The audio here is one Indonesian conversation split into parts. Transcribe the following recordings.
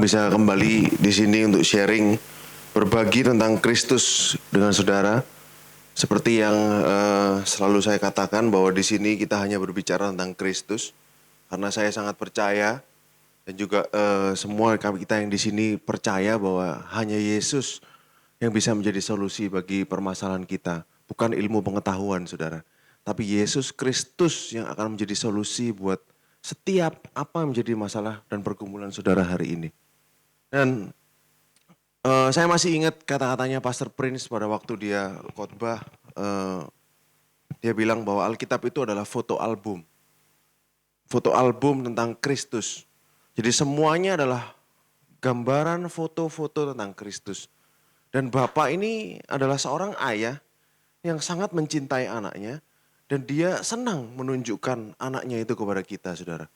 bisa kembali di sini untuk sharing, berbagi tentang Kristus dengan saudara. Seperti yang selalu saya katakan bahwa di sini kita hanya berbicara tentang Kristus, karena saya sangat percaya dan juga semua kita yang di sini percaya bahwa hanya Yesus yang bisa menjadi solusi bagi permasalahan kita, bukan ilmu pengetahuan, saudara. Tapi Yesus Kristus yang akan menjadi solusi buat setiap apa yang menjadi masalah dan pergumulan saudara hari ini. Dan saya masih ingat kata-katanya Pastor Prince pada waktu dia khotbah. Dia bilang bahwa Alkitab itu adalah foto album. Foto album tentang Kristus. Jadi semuanya adalah gambaran foto-foto tentang Kristus. Dan Bapak ini adalah seorang ayah yang sangat mencintai anaknya. Dan dia senang menunjukkan anaknya itu kepada kita, saudara.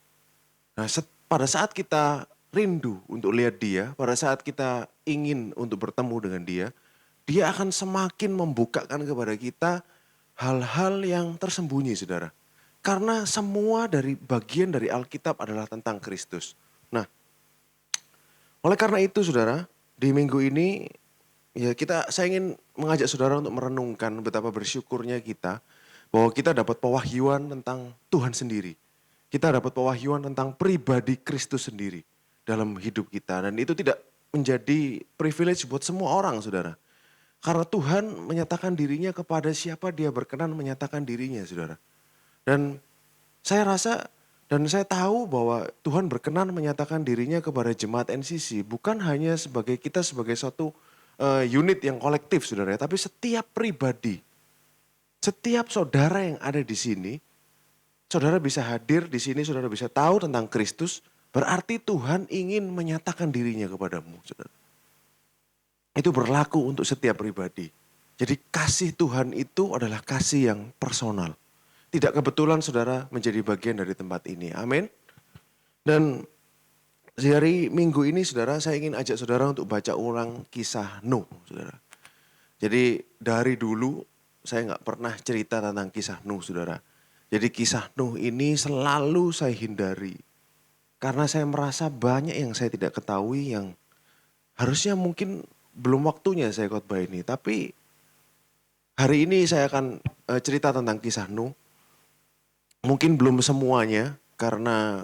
Nah, pada saat kita rindu untuk lihat dia, pada saat kita ingin untuk bertemu dengan dia, dia akan semakin membukakan kepada kita hal-hal yang tersembunyi, saudara. Karena semua dari bagian dari Alkitab adalah tentang Kristus. Nah, oleh karena itu, saudara, di minggu ini ya saya ingin mengajak saudara untuk merenungkan betapa bersyukurnya kita bahwa kita dapat pewahyuan tentang Tuhan sendiri. Kita dapat pewahyuan tentang pribadi Kristus sendiri dalam hidup kita. Dan itu tidak menjadi privilege buat semua orang, saudara. Karena Tuhan menyatakan dirinya kepada siapa dia berkenan menyatakan dirinya, saudara. Dan saya rasa dan saya tahu bahwa Tuhan berkenan menyatakan dirinya kepada jemaat NCC. Bukan hanya kita sebagai suatu unit yang kolektif, saudara. Tapi setiap pribadi, setiap saudara yang ada di sini, saudara bisa hadir di sini, saudara bisa tahu tentang Kristus, berarti Tuhan ingin menyatakan dirinya kepadamu, saudara. Itu berlaku untuk setiap pribadi. Jadi kasih Tuhan itu adalah kasih yang personal. Tidak kebetulan saudara menjadi bagian dari tempat ini, amin. Dan hari minggu ini saudara, saya ingin ajak saudara untuk baca ulang kisah Nuh, saudara. Jadi dari dulu saya nggak pernah cerita tentang kisah Nuh, saudara. Jadi kisah Nuh ini selalu saya hindari. Karena saya merasa banyak yang saya tidak ketahui yang harusnya mungkin belum waktunya saya khotbah ini. Tapi hari ini saya akan cerita tentang kisah Nuh. Mungkin belum semuanya karena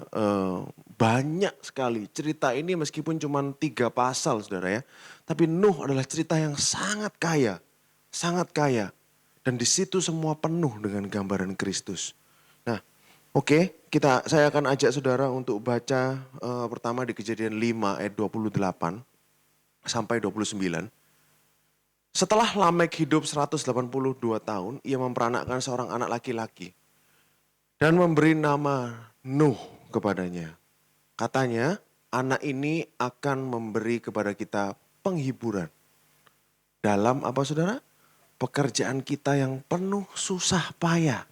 banyak sekali cerita ini meskipun cuma 3 pasal, saudara ya. Tapi Nuh adalah cerita yang sangat kaya, sangat kaya. Dan di situ semua penuh dengan gambaran Kristus. Nah, oke, saya akan ajak saudara untuk baca pertama di Kejadian 5 ayat 28 sampai 29. Setelah Lamek hidup 182 tahun, ia memperanakkan seorang anak laki-laki dan memberi nama Nuh kepadanya. Katanya, anak ini akan memberi kepada kita penghiburan. Dalam apa, saudara? Pekerjaan kita yang penuh susah payah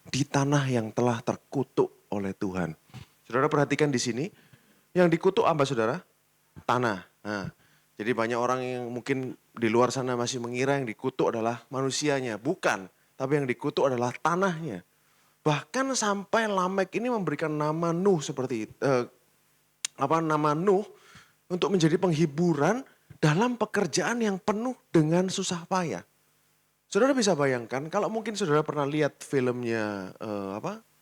di tanah yang telah terkutuk oleh Tuhan. Saudara perhatikan di sini, yang dikutuk apa, saudara? Tanah. Nah, jadi banyak orang yang mungkin di luar sana masih mengira yang dikutuk adalah manusianya. Bukan, tapi yang dikutuk adalah tanahnya. Bahkan sampai Lamek ini memberikan nama Nuh seperti nama Nuh untuk menjadi penghiburan dalam pekerjaan yang penuh dengan susah payah. Saudara bisa bayangkan kalau mungkin saudara pernah lihat filmnya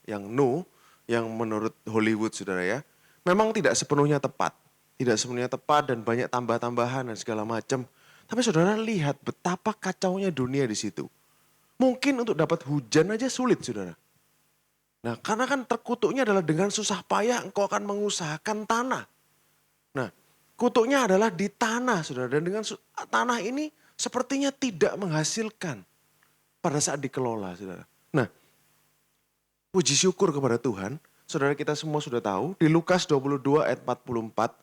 yang Nuh yang menurut Hollywood, saudara ya. Memang tidak sepenuhnya tepat. Tidak sepenuhnya tepat dan banyak tambah-tambahan dan segala macam. Tapi saudara lihat betapa kacaunya dunia di situ. Mungkin untuk dapat hujan aja sulit, saudara. Nah, karena kan terkutuknya adalah dengan susah payah engkau akan mengusahakan tanah. Nah, kutuknya adalah di tanah, saudara. Dan dengan tanah ini sepertinya tidak menghasilkan pada saat dikelola, saudara. Nah, puji syukur kepada Tuhan, saudara kita semua sudah tahu, di Lukas 22 ayat 44,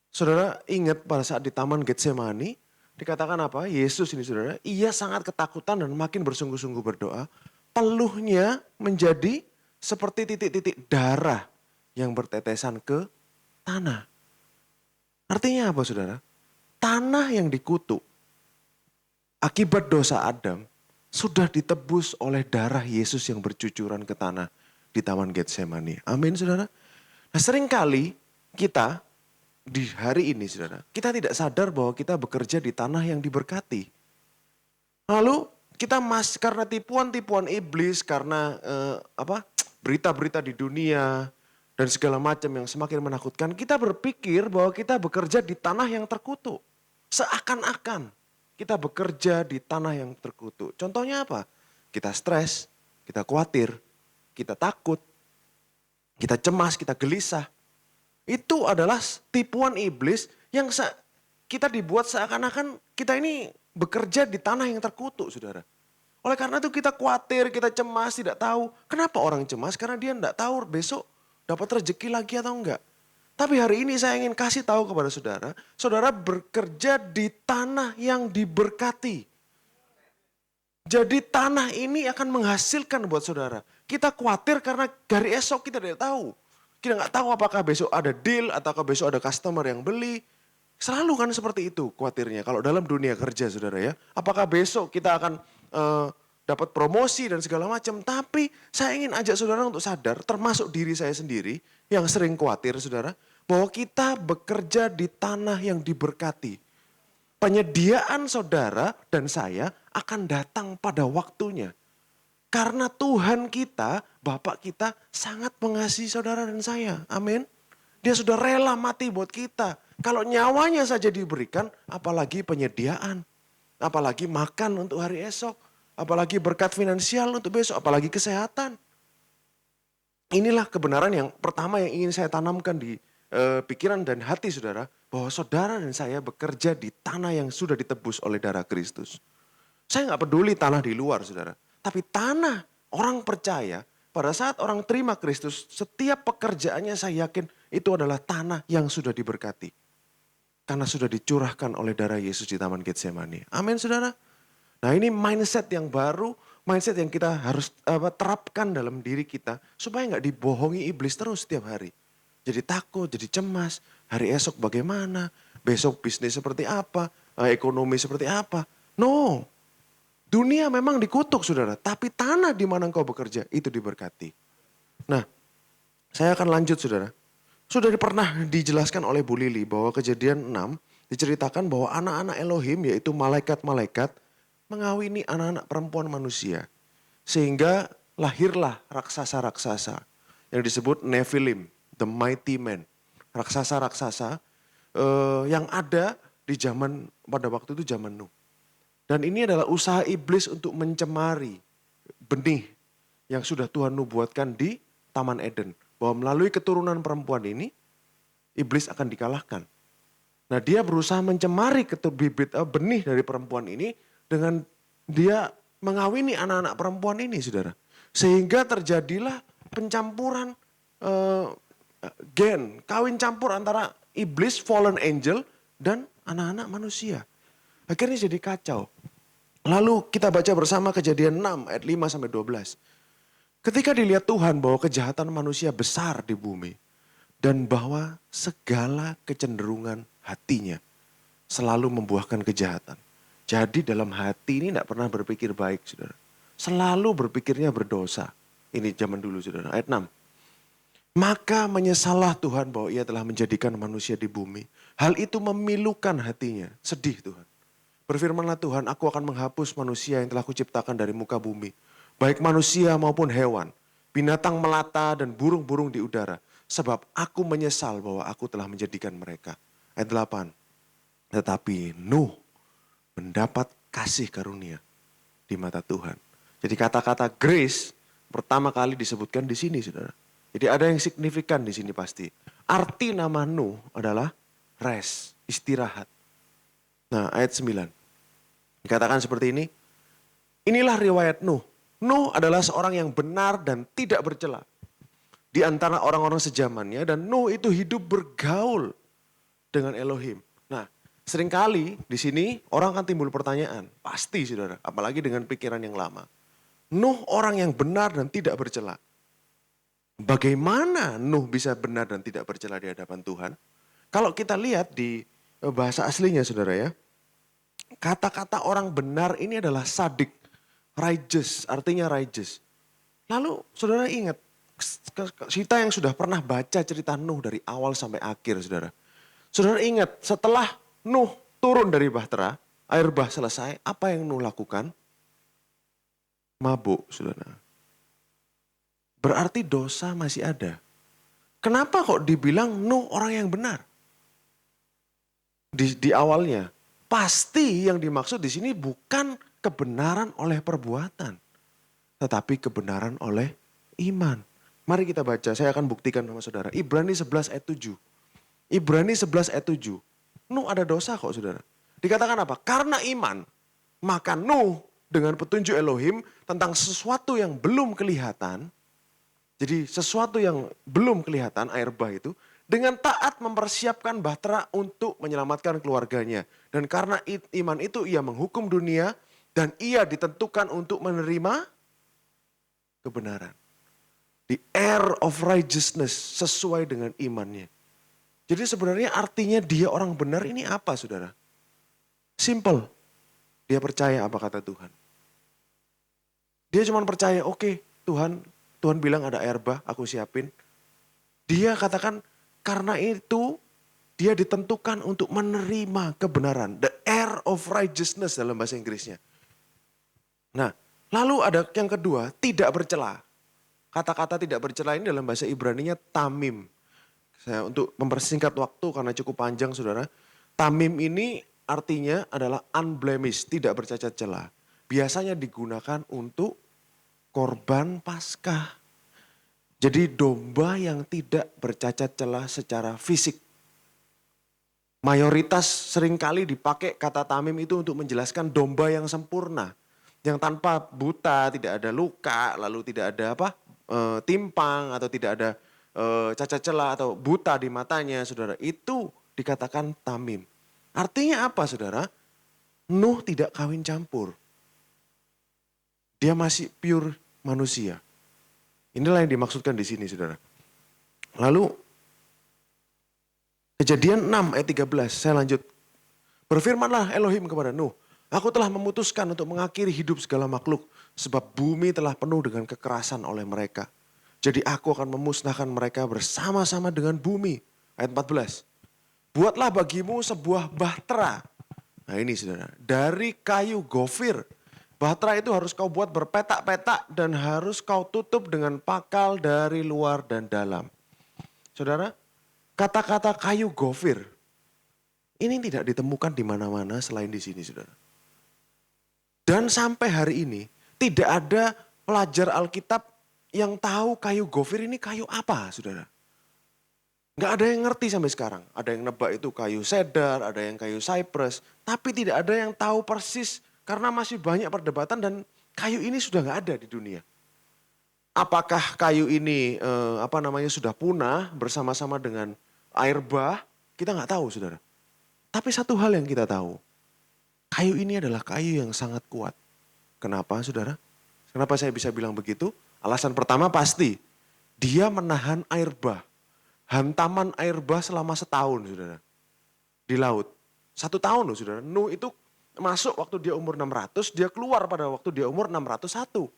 saudara ingat pada saat di Taman Getsemani, dikatakan apa? Yesus ini, saudara, ia sangat ketakutan dan makin bersungguh-sungguh berdoa, peluhnya menjadi seperti titik-titik darah yang bertetesan ke tanah. Artinya apa, saudara? Tanah yang dikutuk akibat dosa Adam sudah ditebus oleh darah Yesus yang bercucuran ke tanah di Taman Getsemani. Amin, saudara. Nah, seringkali kita di hari ini saudara, kita tidak sadar bahwa kita bekerja di tanah yang diberkati. Lalu kita karena tipuan-tipuan iblis, karena berita-berita di dunia dan segala macam yang semakin menakutkan, kita berpikir bahwa kita bekerja di tanah yang terkutuk. Seakan-akan kita bekerja di tanah yang terkutuk. Contohnya apa? Kita stres, kita khawatir, kita takut, kita cemas, kita gelisah. Itu adalah tipuan iblis yang kita dibuat seakan-akan kita ini bekerja di tanah yang terkutuk, saudara. Oleh karena itu kita khawatir, kita cemas, tidak tahu. Kenapa orang cemas? Karena dia tidak tahu besok dapat rezeki lagi atau enggak. Tapi hari ini saya ingin kasih tahu kepada saudara, saudara bekerja di tanah yang diberkati. Jadi tanah ini akan menghasilkan buat saudara. Kita khawatir karena hari esok kita tidak tahu. Kita nggak tahu apakah besok ada deal ataukah besok ada customer yang beli. Selalu kan seperti itu khawatirnya kalau dalam dunia kerja saudara ya. Apakah besok kita akan dapat promosi dan segala macam. Tapi saya ingin ajak saudara untuk sadar, termasuk diri saya sendiri yang sering khawatir saudara. Bahwa kita bekerja di tanah yang diberkati. Penyediaan saudara dan saya akan datang pada waktunya. Karena Tuhan kita, Bapak kita sangat mengasihi saudara dan saya. Amin. Dia sudah rela mati buat kita. Kalau nyawanya saja diberikan, apalagi penyediaan. Apalagi makan untuk hari esok. Apalagi berkat finansial untuk besok. Apalagi kesehatan. Inilah kebenaran yang pertama yang ingin saya tanamkan di pikiran dan hati saudara. Bahwa saudara dan saya bekerja di tanah yang sudah ditebus oleh darah Kristus. Saya nggak peduli tanah di luar saudara. Tapi tanah orang percaya pada saat orang terima Kristus, setiap pekerjaannya saya yakin itu adalah tanah yang sudah diberkati. Karena sudah dicurahkan oleh darah Yesus di Taman Getsemani. Amin saudara. Nah ini mindset yang baru, mindset yang kita harus terapkan dalam diri kita. Supaya nggak dibohongi iblis terus setiap hari. Jadi takut, jadi cemas, hari esok bagaimana, besok bisnis seperti apa, ekonomi seperti apa. No. Dunia memang dikutuk saudara, tapi tanah di mana engkau bekerja itu diberkati. Nah, saya akan lanjut saudara. Sudah pernah dijelaskan oleh Bu Lili bahwa Kejadian 6 diceritakan bahwa anak-anak Elohim yaitu malaikat-malaikat mengawini anak-anak perempuan manusia. Sehingga lahirlah raksasa-raksasa yang disebut Nephilim, the mighty men. Raksasa-raksasa yang ada di zaman pada waktu itu zaman Nuh. Dan ini adalah usaha iblis untuk mencemari benih yang sudah Tuhan nubuatkan di Taman Eden. Bahwa melalui keturunan perempuan ini, iblis akan dikalahkan. Nah dia berusaha mencemari bibit benih dari perempuan ini dengan dia mengawini anak-anak perempuan ini saudara. Sehingga terjadilah pencampuran gen, kawin campur antara iblis, fallen angel dan anak-anak manusia. Akhirnya jadi kacau. Lalu kita baca bersama Kejadian 6 ayat 5-12. Ketika dilihat Tuhan bahwa kejahatan manusia besar di bumi. Dan bahwa segala kecenderungan hatinya selalu membuahkan kejahatan. Jadi dalam hati ini tidak pernah berpikir baik saudara. Selalu berpikirnya berdosa. Ini zaman dulu saudara. Ayat 6. Maka menyesallah Tuhan bahwa ia telah menjadikan manusia di bumi. Hal itu memilukan hatinya. Sedih Tuhan. Berfirmanlah Tuhan, aku akan menghapus manusia yang telah kuciptakan dari muka bumi. Baik manusia maupun hewan, binatang melata dan burung-burung di udara. Sebab aku menyesal bahwa aku telah menjadikan mereka. Ayat 8. Tetapi Nuh mendapat kasih karunia di mata Tuhan. Jadi kata-kata grace pertama kali disebutkan di sini saudara. Jadi ada yang signifikan di sini pasti. Arti nama Nuh adalah rest, istirahat. Nah ayat 9. Dikatakan seperti ini, inilah riwayat Nuh. Nuh adalah seorang yang benar dan tidak bercela. Di antara orang-orang sejamannya dan Nuh itu hidup bergaul dengan Elohim. Nah seringkali di sini orang akan timbul pertanyaan. Pasti saudara, apalagi dengan pikiran yang lama. Nuh orang yang benar dan tidak bercela. Bagaimana Nuh bisa benar dan tidak bercela di hadapan Tuhan? Kalau kita lihat di bahasa aslinya saudara ya. Kata-kata orang benar ini adalah sadik, righteous, artinya righteous. Lalu saudara ingat, kita yang sudah pernah baca cerita Nuh dari awal sampai akhir saudara. Saudara ingat, setelah Nuh turun dari bahtera, air bah selesai, apa yang Nuh lakukan? Mabuk, saudara. Berarti dosa masih ada. Kenapa kok dibilang Nuh orang yang benar? Di awalnya, pasti yang dimaksud di sini bukan kebenaran oleh perbuatan, tetapi kebenaran oleh iman. Mari kita baca, saya akan buktikan sama saudara. Ibrani 11 ayat 7. Ibrani 11 ayat 7. Nuh ada dosa kok saudara. Dikatakan apa? Karena iman, maka Nuh dengan petunjuk Elohim tentang sesuatu yang belum kelihatan. Jadi sesuatu yang belum kelihatan, air bah itu, dengan taat mempersiapkan bahtera untuk menyelamatkan keluarganya. Dan karena iman itu ia menghukum dunia dan ia ditentukan untuk menerima kebenaran. The heir of righteousness sesuai dengan imannya. Jadi sebenarnya artinya dia orang benar ini apa saudara? Simple. Dia percaya apa kata Tuhan. Dia cuma percaya, oke, Tuhan bilang ada air bah, aku siapin. Dia katakan karena itu dia ditentukan untuk menerima kebenaran. The heir of righteousness dalam bahasa Inggrisnya. Nah, lalu ada yang kedua, tidak bercela. Kata-kata tidak bercela ini dalam bahasa Ibraninya tamim. Saya untuk mempersingkat waktu karena cukup panjang saudara. Tamim ini artinya adalah unblemished, tidak bercacat celah. Biasanya digunakan untuk korban Paskah. Jadi domba yang tidak bercacat celah secara fisik. Mayoritas seringkali dipakai kata tamim itu untuk menjelaskan domba yang sempurna. Yang tanpa buta, tidak ada luka, lalu tidak ada timpang atau tidak ada cacat celah atau buta di matanya saudara. Itu dikatakan tamim. Artinya apa saudara? Nuh tidak kawin campur. Dia masih pure manusia. Inilah yang dimaksudkan di sini saudara. Lalu Kejadian 6 ayat 13, saya lanjut. Berfirmanlah Elohim kepada Nuh, aku telah memutuskan untuk mengakhiri hidup segala makhluk, sebab bumi telah penuh dengan kekerasan oleh mereka. Jadi aku akan memusnahkan mereka bersama-sama dengan bumi. Ayat 14, buatlah bagimu sebuah bahtera. Nah ini saudara, dari kayu gofir. Bahtera itu harus kau buat berpetak-petak dan harus kau tutup dengan pakal dari luar dan dalam. Saudara, kata-kata kayu gofir ini tidak ditemukan di mana-mana selain di sini, saudara. Dan sampai hari ini tidak ada pelajar Alkitab yang tahu kayu gofir ini kayu apa, saudara. Nggak ada yang ngerti sampai sekarang. Ada yang nebak itu kayu cedar, ada yang kayu cypress, tapi tidak ada yang tahu persis karena masih banyak perdebatan dan kayu ini sudah nggak ada di dunia. Apakah kayu ini sudah punah bersama-sama dengan air bah? Kita nggak tahu, saudara. Tapi satu hal yang kita tahu, kayu ini adalah kayu yang sangat kuat. Kenapa, saudara? Kenapa saya bisa bilang begitu? Alasan pertama pasti, dia menahan air bah. Hantaman air bah selama setahun, saudara. Di laut. 1 tahun loh, saudara. Nuh itu masuk waktu dia umur 600, dia keluar pada waktu dia umur 601.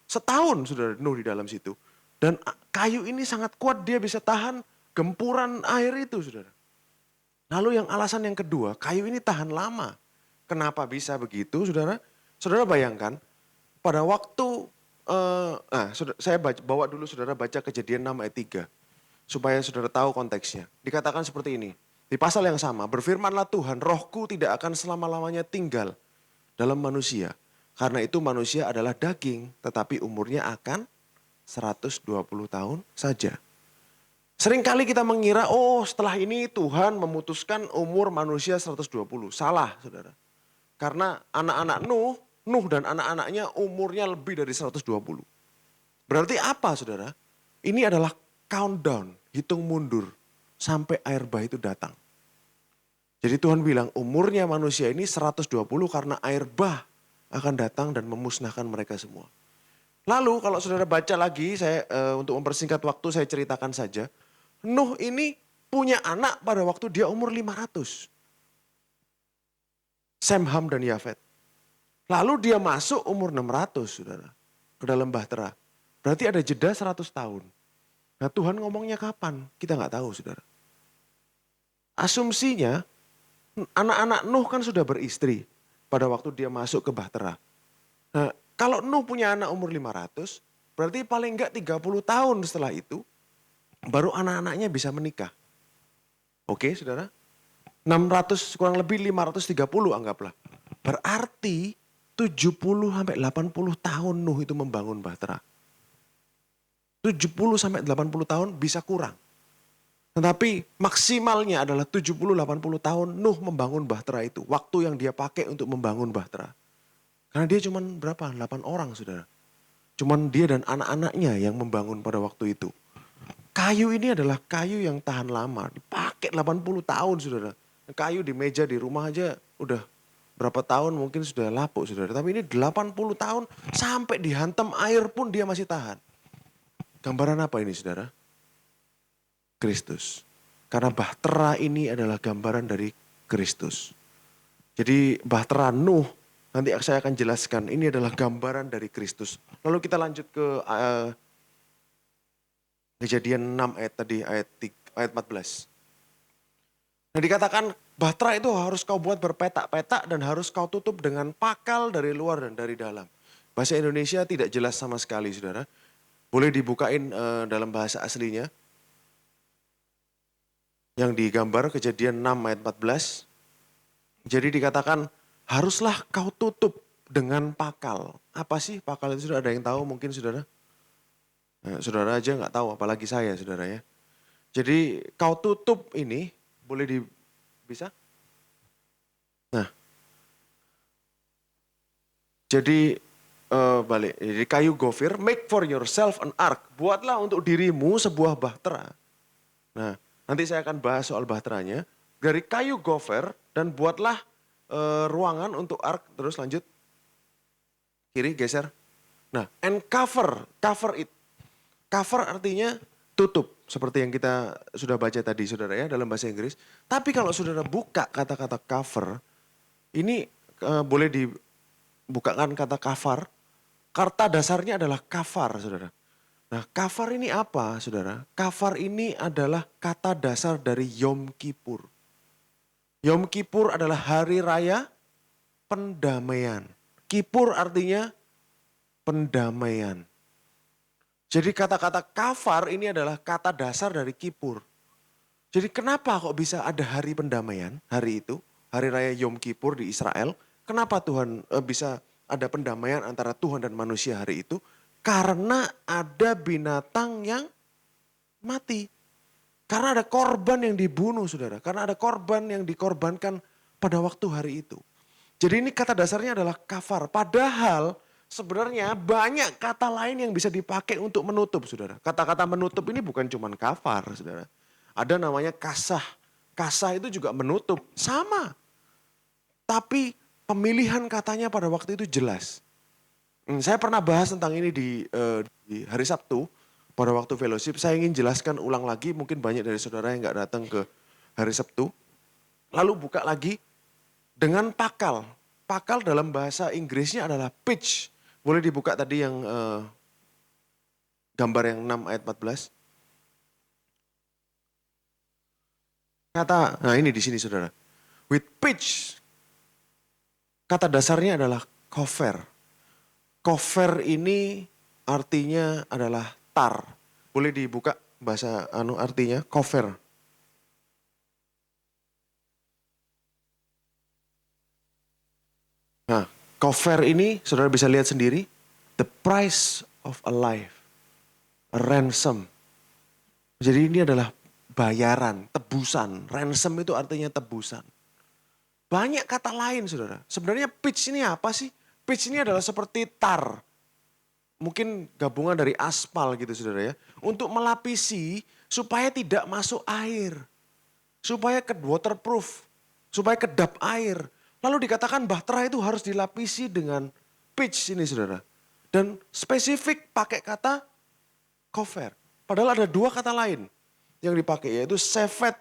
Setahun, saudara, Nuh di dalam situ. Dan kayu ini sangat kuat, dia bisa tahan gempuran air itu, saudara. Lalu alasan yang kedua, kayu ini tahan lama. Kenapa bisa begitu, saudara? Saudara bayangkan, pada waktu, saya bawa dulu saudara baca Kejadian 6 ayat 3. Supaya saudara tahu konteksnya. Dikatakan seperti ini, di pasal yang sama, berfirmanlah Tuhan, rohku tidak akan selama-lamanya tinggal dalam manusia. Karena itu manusia adalah daging, tetapi umurnya akan 120 tahun saja. Seringkali kita mengira, setelah ini Tuhan memutuskan umur manusia 120. Salah, saudara. Karena anak-anak Nuh dan anak-anaknya umurnya lebih dari 120. Berarti apa, saudara? Ini adalah countdown, hitung mundur sampai air bah itu datang. Jadi Tuhan bilang umurnya manusia ini 120 karena air bah akan datang dan memusnahkan mereka semua. Lalu kalau saudara baca lagi, saya untuk mempersingkat waktu saya ceritakan saja. Nuh ini punya anak pada waktu dia umur 500. Sem, Ham, dan Yafet. Lalu dia masuk umur 600, saudara. Ke dalam bahtera. Berarti ada jeda 100 tahun. Nah Tuhan ngomongnya kapan? Kita nggak tahu, saudara. asumsinya anak-anak Nuh kan sudah beristri pada waktu dia masuk ke Bahtera. Nah, kalau Nuh punya anak umur 500, berarti paling enggak 30 tahun setelah itu, baru anak-anaknya bisa menikah. Oke, saudara? 600 kurang lebih 530 anggaplah. Berarti 70 sampai 80 tahun Nuh itu membangun Bahtera. 70 sampai 80 tahun bisa kurang. Tetapi maksimalnya adalah 70-80 tahun Nuh membangun Bahtera itu. Waktu yang dia pakai untuk membangun Bahtera. Karena dia cuma berapa? 8 orang, saudara. Cuman dia dan anak-anaknya yang membangun pada waktu itu. Kayu ini adalah kayu yang tahan lama. Dipakai 80 tahun, saudara. Kayu di meja di rumah aja udah berapa tahun mungkin sudah lapuk, saudara. Tapi ini 80 tahun sampai dihantam air pun dia masih tahan. Gambaran apa ini, saudara? Kristus. Karena Bahtera ini adalah gambaran dari Kristus. Jadi Bahtera Nuh, nanti saya akan jelaskan, ini adalah gambaran dari Kristus. Lalu kita lanjut ke Kejadian 6 ayat tadi, ayat 14. Nah dikatakan Bahtera itu harus kau buat berpetak-petak dan harus kau tutup dengan pakal dari luar dan dari dalam. Bahasa Indonesia tidak jelas sama sekali, saudara. Boleh dibukain dalam bahasa aslinya. Yang digambar Kejadian 6 ayat 14. Jadi dikatakan haruslah kau tutup dengan pakal. Apa sih pakal itu, sudah ada yang tahu mungkin, saudara? Nah, saudara aja nggak tahu, apalagi saya, saudara ya. Jadi kau tutup ini, boleh bisa? Nah, jadi balik. Jadi kayu gofir, make for yourself an ark. Buatlah untuk dirimu sebuah bahtera. Nah, nanti saya akan bahas soal bahteranya. Dari kayu gofir dan buatlah ruangan untuk ark. Terus lanjut. Kiri geser. Nah, and cover it. Cover artinya tutup. Seperti yang kita sudah baca tadi, saudara ya, dalam bahasa Inggris. Tapi kalau saudara buka kata-kata cover, ini boleh dibukakan kata cover. Kata dasarnya adalah kafar, saudara. Nah, kafar ini apa, saudara? Kafar ini adalah kata dasar dari Yom Kippur. Yom Kippur adalah hari raya pendamaian. Kippur artinya pendamaian. Jadi kata-kata kafar ini adalah kata dasar dari Kippur. Jadi kenapa kok bisa ada hari pendamaian, hari itu, hari raya Yom Kippur di Israel? Kenapa Tuhan bisa ada pendamaian antara Tuhan dan manusia hari itu? Karena ada binatang yang mati. Karena ada korban yang dibunuh, saudara. Karena ada korban yang dikorbankan pada waktu hari itu. Jadi ini kata dasarnya adalah kafar. Padahal sebenarnya banyak kata lain yang bisa dipakai untuk menutup, saudara. Kata-kata menutup ini bukan cuma kafar, saudara. Ada namanya kasah. Kasah itu juga menutup. Sama. Tapi pemilihan katanya pada waktu itu jelas. Saya pernah bahas tentang ini di hari Sabtu. Pada waktu fellowship, saya ingin jelaskan ulang lagi. Mungkin banyak dari saudara yang gak datang ke hari Sabtu. Lalu buka lagi dengan pakal. Pakal dalam bahasa Inggrisnya adalah pitch. Boleh dibuka tadi yang gambar yang 6 ayat 14. Nah ini di sini, saudara. With pitch. Kata dasarnya adalah cover. Cover ini artinya adalah tar. Boleh dibuka bahasa artinya cover. Nah, cover ini saudara bisa lihat sendiri. The price of a life. A ransom. Jadi ini adalah bayaran, tebusan. Ransom itu artinya tebusan. Banyak kata lain, saudara. Sebenarnya pitch ini apa sih? Pitch ini adalah seperti tar. Mungkin gabungan dari aspal gitu, saudara ya. Untuk melapisi supaya tidak masuk air. Supaya waterproof. Supaya kedap air. Lalu dikatakan bahtera itu harus dilapisi dengan pitch ini, saudara. Dan spesifik pakai kata cover. Padahal ada dua kata lain yang dipakai, yaitu sefet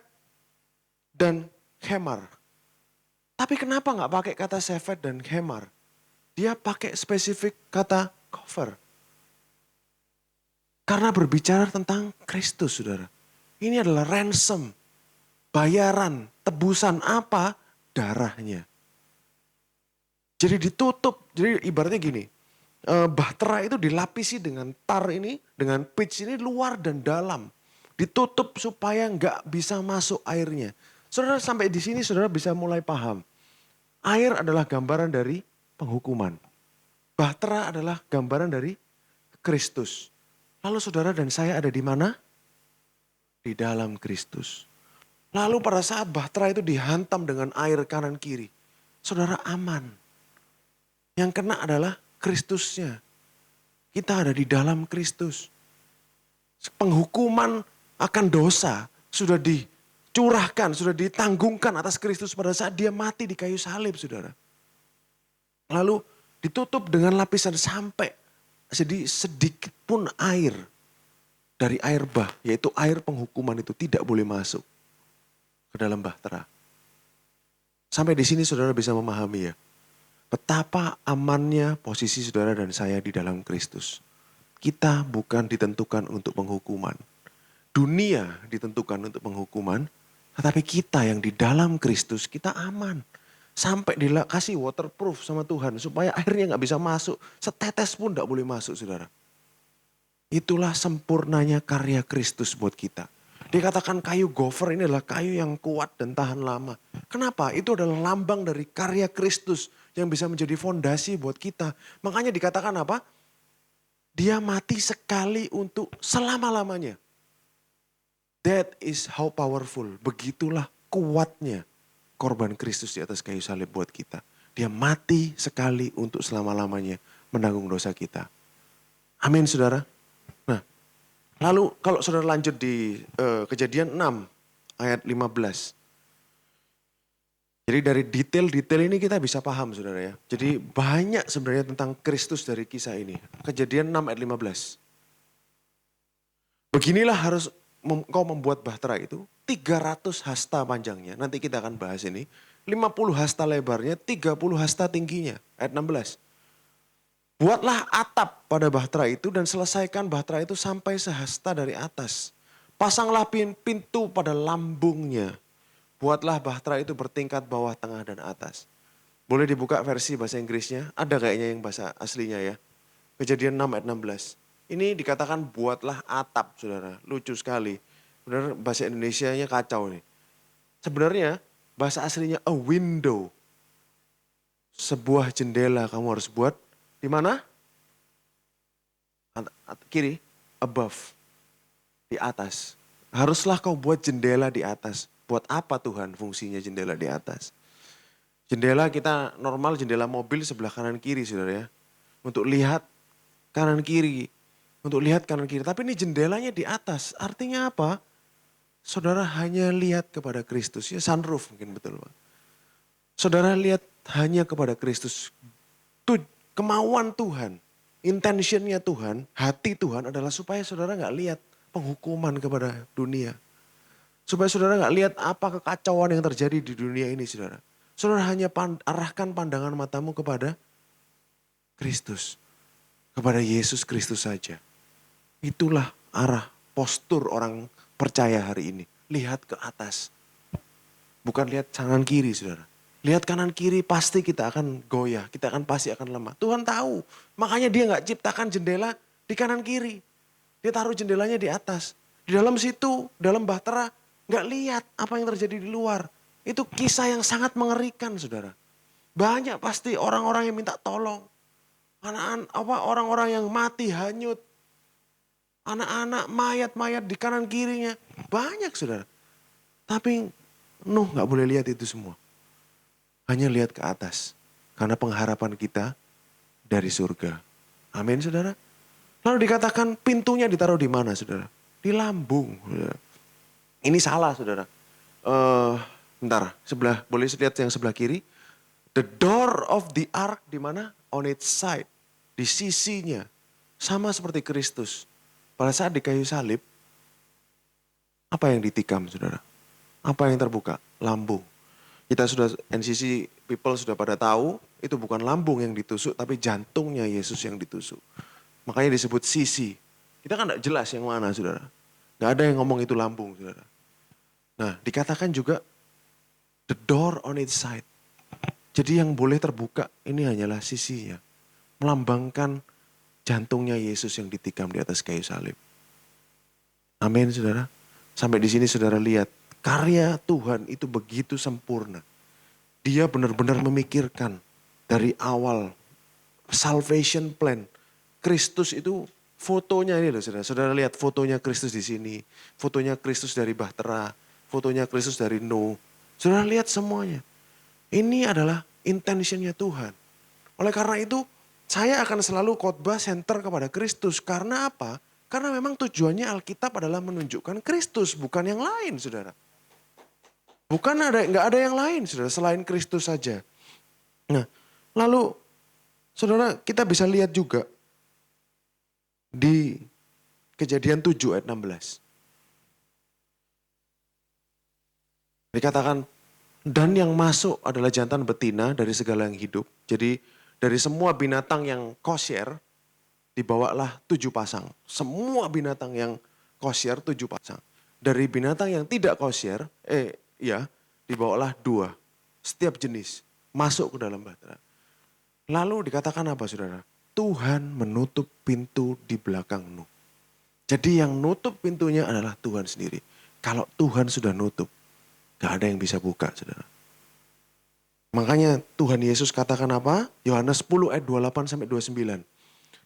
dan hemar. Tapi kenapa nggak pakai kata sefet dan hemar? Dia pakai spesifik kata cover. Karena berbicara tentang Kristus, saudara. Ini adalah ransom. bayaran, tebusan apa? Darahnya. Jadi ditutup, jadi ibaratnya gini, bahtera itu dilapisi dengan tar ini, dengan pitch ini luar dan dalam. Ditutup supaya nggak bisa masuk airnya. Saudara sampai di sini saudara bisa mulai paham. Air adalah gambaran dari penghukuman. Bahtera adalah gambaran dari Kristus. Lalu saudara dan saya ada di mana? Di dalam Kristus. Lalu pada saat bahtera itu dihantam dengan air kanan kiri, saudara aman. Yang kena adalah Kristusnya. Kita ada di dalam Kristus. Penghukuman akan dosa sudah dicurahkan, sudah ditanggungkan atas Kristus pada saat dia mati di kayu salib, saudara. Lalu ditutup dengan lapisan sampai jadi sedikit pun air dari air bah, yaitu air penghukuman itu tidak boleh masuk ke dalam bahtera. Sampai di sini saudara bisa memahami ya, betapa amannya posisi saudara dan saya di dalam Kristus. Kita bukan ditentukan untuk penghukuman. Dunia ditentukan untuk penghukuman, tetapi kita yang di dalam Kristus kita aman. Sampai dikasih waterproof sama Tuhan supaya airnya gak bisa masuk. Setetes pun gak boleh masuk saudara. Itulah sempurnanya karya Kristus buat kita. Dikatakan kayu gopher ini adalah kayu yang kuat dan tahan lama. Kenapa? Itu adalah lambang dari karya Kristus yang bisa menjadi fondasi buat kita. Makanya dikatakan apa? Dia mati sekali untuk selama-lamanya. That is how powerful. Begitulah kuatnya korban Kristus di atas kayu salib buat kita. Dia mati sekali untuk selama-lamanya menanggung dosa kita. Amin saudara. Nah, lalu kalau saudara lanjut di Kejadian 6 ayat 15. Jadi dari detail-detail ini kita bisa paham saudara ya. Jadi banyak sebenarnya tentang Kristus dari kisah ini. Kejadian 6 ayat 15. Beginilah harus kau membuat bahtera itu 300 hasta panjangnya. Nanti kita akan bahas ini. 50 hasta lebarnya, 30 hasta tingginya. Ayat 16. Buatlah atap pada bahtera itu dan selesaikan bahtera itu sampai sehasta dari atas. Pasanglah pintu pada lambungnya. Buatlah bahtera itu bertingkat bawah, tengah, dan atas. Boleh dibuka versi bahasa Inggrisnya. Ada kayaknya yang bahasa aslinya ya. Kejadian 6 ayat 16. Ini dikatakan buatlah atap saudara. Lucu sekali. Benar bahasa Indonesianya kacau nih. Sebenarnya bahasa aslinya a window. Sebuah jendela kamu harus buat. Di mana? Kiri. Above. Di atas. Haruslah kau buat jendela di atas. Buat apa Tuhan fungsinya jendela di atas? Jendela kita normal, jendela mobil sebelah kanan kiri saudara ya. Untuk lihat kanan kiri. Untuk lihat kanan kiri. Tapi ini jendelanya di atas. Artinya apa? Saudara hanya lihat kepada Kristus. Ya sunroof mungkin betul Pak. Saudara lihat hanya kepada Kristus. Kemauan Tuhan. Intentionnya Tuhan. Hati Tuhan adalah supaya saudara gak lihat penghukuman kepada dunia. Supaya saudara gak lihat apa kekacauan yang terjadi di dunia ini saudara. Saudara hanya arahkan pandangan matamu kepada Kristus. Kepada Yesus Kristus saja. Itulah arah postur orang percaya hari ini. Lihat ke atas. Bukan lihat kanan kiri saudara. Lihat kanan kiri pasti kita akan goyah. Kita pasti akan lemah. Tuhan tahu. Makanya dia gak ciptakan jendela di kanan kiri. Dia taruh jendelanya di atas. Di dalam situ, dalam bahtera. Gak lihat apa yang terjadi di luar. Itu kisah yang sangat mengerikan saudara. Banyak pasti orang-orang yang minta tolong. Orang-orang yang mati hanyut. Anak-anak mayat-mayat di kanan kirinya. Banyak saudara. Tapi Nuh gak boleh lihat itu semua. Hanya lihat ke atas. Karena pengharapan kita dari surga. Amin saudara. Lalu dikatakan pintunya ditaruh di mana saudara? Di lambung. Saudara. Ini salah saudara. Bentar, boleh lihat yang sebelah kiri. The door of the ark di mana? On its side. Di sisinya. Sama seperti Kristus. Pada saat di kayu salib. Apa yang ditikam saudara? Apa yang terbuka? Lambung. Kita sudah, NCC people sudah pada tahu. Itu bukan lambung yang ditusuk. Tapi jantungnya Yesus yang ditusuk. Makanya disebut sisi. Kita kan tidak jelas yang mana saudara. Gak ada yang ngomong itu lambung saudara. Nah, dikatakan juga the door on its side. Jadi yang boleh terbuka ini hanyalah sisinya. Melambangkan jantungnya Yesus yang ditikam di atas kayu salib. Amin, saudara. Sampai di sini saudara lihat, karya Tuhan itu begitu sempurna. Dia benar-benar memikirkan dari awal salvation plan. Kristus itu fotonya ini loh saudara. Saudara lihat fotonya Kristus di sini. Fotonya Kristus dari Bahtera. Fotonya Kristus dari Nuh. Saudara lihat semuanya. Ini adalah intentionnya Tuhan. Oleh karena itu saya akan selalu khotbah center kepada Kristus. Karena apa? Karena memang tujuannya Alkitab adalah menunjukkan Kristus, bukan yang lain, saudara. Nggak ada yang lain, saudara, selain Kristus saja. Nah, lalu, saudara, kita bisa lihat juga di Kejadian 7 ayat 16. Dikatakan, dan yang masuk adalah jantan betina dari segala yang hidup. Jadi, dari semua binatang yang kosher, dibawalah 7 pasang. Semua binatang yang kosher 7 pasang. Dari binatang yang tidak kosher, dibawalah 2. Setiap jenis masuk ke dalam bahtera. Lalu dikatakan apa saudara? Tuhan menutup pintu di belakang Nuh. Jadi yang nutup pintunya adalah Tuhan sendiri. Kalau Tuhan sudah nutup, gak ada yang bisa buka saudara. Makanya Tuhan Yesus katakan apa? Yohanes 10 ayat 28 sampai 29.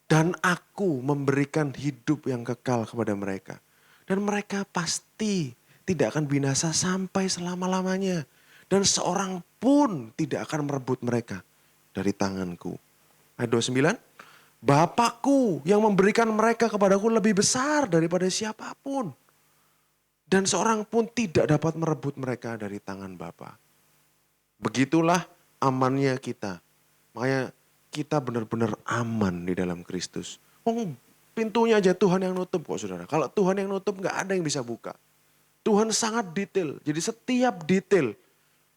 Dan aku memberikan hidup yang kekal kepada mereka. Dan mereka pasti tidak akan binasa sampai selama-lamanya. Dan seorang pun tidak akan merebut mereka dari tanganku. Ayat 29. Bapakku yang memberikan mereka kepadaku lebih besar daripada siapapun. Dan seorang pun tidak dapat merebut mereka dari tangan Bapa. Begitulah amannya kita. Makanya kita benar-benar aman di dalam Kristus. Pintunya aja Tuhan yang nutup kok saudara. Kalau Tuhan yang nutup gak ada yang bisa buka. Tuhan sangat detail. Jadi setiap detail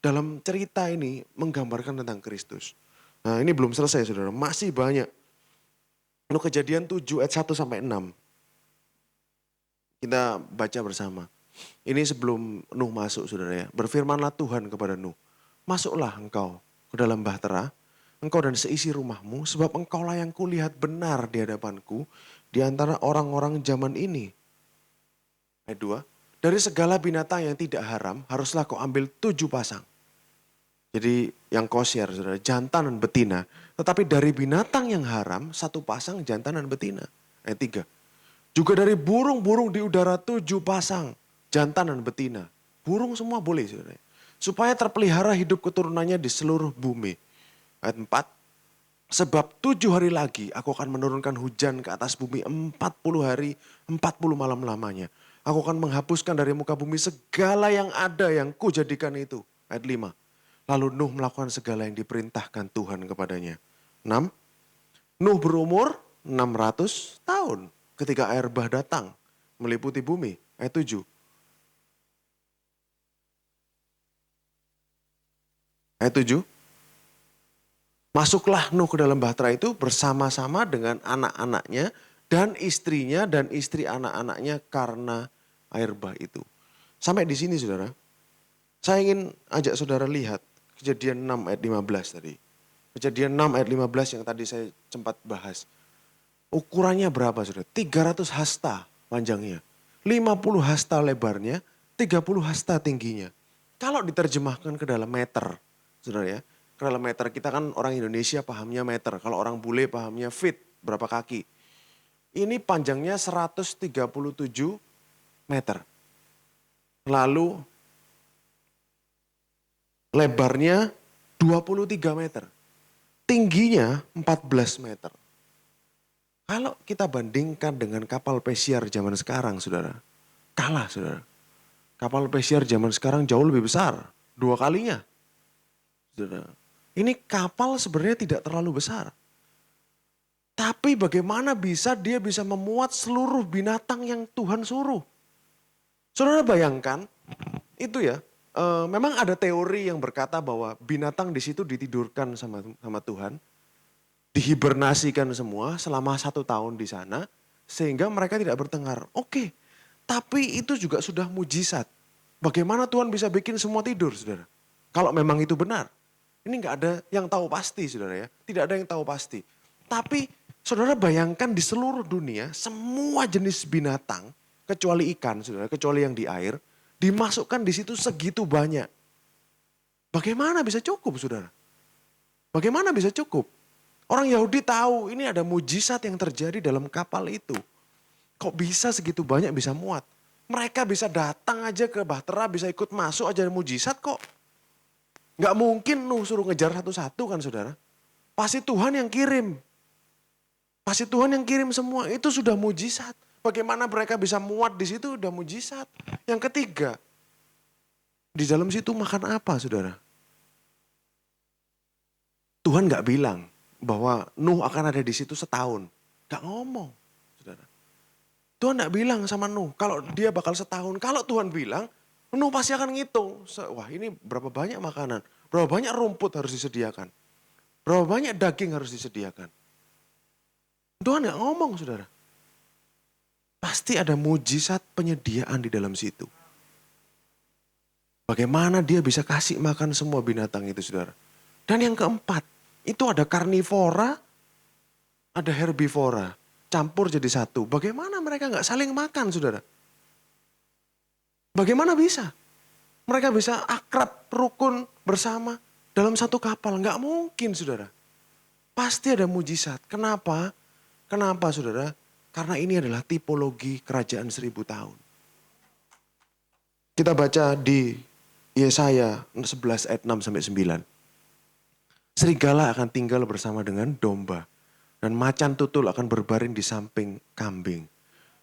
dalam cerita ini menggambarkan tentang Kristus. Nah ini belum selesai saudara. Masih banyak. Kejadian 7 ayat 1 sampai 6. Kita baca bersama. Ini sebelum Nuh masuk saudara ya. Berfirmanlah Tuhan kepada Nuh. Masuklah engkau ke dalam bahtera. Engkau dan seisi rumahmu, sebab engkaulah yang kulihat benar di hadapanku di antara orang-orang zaman ini. Ayat 2, dari segala binatang yang tidak haram, haruslah kau ambil 7 pasang. Jadi yang kosher, saudara, jantan dan betina. Tetapi dari binatang yang haram, 1 pasang jantan dan betina. Ayat 3, juga dari burung-burung di udara 7 pasang, jantan dan betina. Burung semua boleh, saudara. Supaya terpelihara hidup keturunannya di seluruh bumi. Ayat 4, sebab 7 hari lagi aku akan menurunkan hujan ke atas bumi 40 hari, 40 malam lamanya. Aku akan menghapuskan dari muka bumi segala yang ada yang kujadikan itu. Ayat 5, lalu Nuh melakukan segala yang diperintahkan Tuhan kepadanya. 6, Nuh berumur 600 tahun ketika air bah datang meliputi bumi. Ayat 7. Ayat 7. Masuklah Nuh ke dalam bahtera itu bersama-sama dengan anak-anaknya dan istrinya dan istri anak-anaknya karena air bah itu. Sampai di sini saudara, saya ingin ajak saudara lihat Kejadian 6 ayat 15 tadi. Kejadian 6 ayat 15 yang tadi saya sempat bahas. Ukurannya berapa saudara? 300 hasta panjangnya, 50 hasta lebarnya, 30 hasta tingginya. Kalau diterjemahkan ke dalam meter, saudara ya. Ke dalam meter, kita kan orang Indonesia pahamnya meter. Kalau orang bule pahamnya feet, berapa kaki. Ini panjangnya 137 meter. Lalu lebarnya 23 meter. Tingginya 14 meter. Kalau kita bandingkan dengan kapal pesiar zaman sekarang, saudara. Kalah, saudara. Kapal pesiar zaman sekarang jauh lebih besar. 2 kalinya. Saudara. Ini kapal sebenarnya tidak terlalu besar. Tapi bagaimana dia bisa memuat seluruh binatang yang Tuhan suruh. Saudara bayangkan, itu ya, memang ada teori yang berkata bahwa binatang di situ ditidurkan sama Tuhan. Dihibernasikan semua selama 1 tahun di sana, sehingga mereka tidak bertengkar. Oke, tapi itu juga sudah mujizat. Bagaimana Tuhan bisa bikin semua tidur, saudara? Kalau memang itu benar. Ini nggak ada yang tahu pasti, saudara ya. Tidak ada yang tahu pasti. Tapi saudara bayangkan di seluruh dunia, semua jenis binatang, kecuali ikan, saudara, kecuali yang di air, dimasukkan di situ segitu banyak. Bagaimana bisa cukup, saudara? Bagaimana bisa cukup? Orang Yahudi tahu ini ada mujizat yang terjadi dalam kapal itu. Kok bisa segitu banyak bisa muat? Mereka bisa datang aja ke Bahtera, bisa ikut masuk aja mujizat kok. Nggak mungkin Nuh suruh ngejar satu-satu kan saudara. Pasti Tuhan yang kirim. Pasti Tuhan yang kirim semua. Itu sudah mujizat. Bagaimana mereka bisa muat di situ udah mujizat. Yang ketiga, di dalam situ makan apa saudara? Tuhan nggak bilang bahwa Nuh akan ada di situ setahun. Nggak ngomong saudara. Tuhan nggak bilang sama Nuh kalau dia bakal setahun. Kalau Tuhan bilang, Nuh pasti akan ngitung. Wah ini berapa banyak makanan, berapa banyak rumput harus disediakan. Berapa banyak daging harus disediakan. Tuhan nggak ngomong saudara. Pasti ada mujizat penyediaan di dalam situ. Bagaimana dia bisa kasih makan semua binatang itu saudara. Dan yang keempat, itu ada karnivora, ada herbivora. Campur jadi satu. Bagaimana mereka nggak saling makan saudara? Bagaimana bisa? Mereka bisa akrab, rukun, bersama dalam satu kapal. Nggak mungkin saudara. Pasti ada mujizat. Kenapa? Kenapa saudara? Karena ini adalah tipologi kerajaan 1000 tahun. Kita baca di Yesaya 11 ayat 6-9. Serigala akan tinggal bersama dengan domba. Dan macan tutul akan berbaring di samping kambing.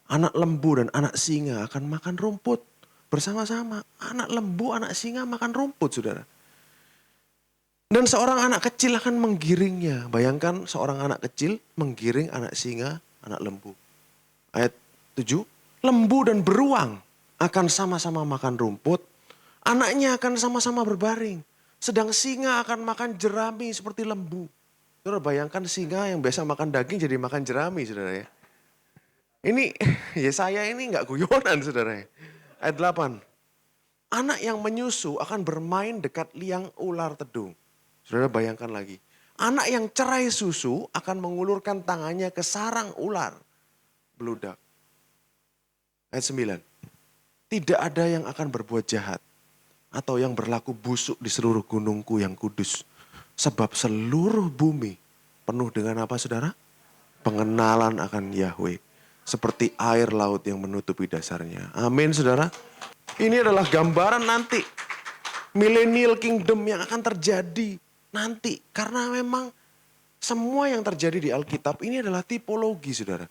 Anak lembu dan anak singa akan makan rumput bersama-sama. Anak lembu, anak singa makan rumput saudara. Dan seorang anak kecil akan menggiringnya. Bayangkan seorang anak kecil menggiring anak singa, anak lembu. Ayat 7. Lembu dan beruang akan sama-sama makan rumput. Anaknya akan sama-sama berbaring. Sedang singa akan makan jerami seperti lembu. Saudara bayangkan singa yang biasa makan daging jadi makan jerami saudara ya. Ini Yesaya ini nggak guyonan saudara ya. Ayat 8. Anak yang menyusu akan bermain dekat liang ular tedung. Saudara bayangkan lagi. Anak yang cerai susu akan mengulurkan tangannya ke sarang ular beludak. Ayat 9. Tidak ada yang akan berbuat jahat atau yang berlaku busuk di seluruh gunungku yang kudus. Sebab seluruh bumi penuh dengan apa saudara? Pengenalan akan Yahweh. Seperti air laut yang menutupi dasarnya. Amin saudara. Ini adalah gambaran nanti. Millennial kingdom yang akan terjadi nanti. Karena memang semua yang terjadi di Alkitab ini adalah tipologi saudara.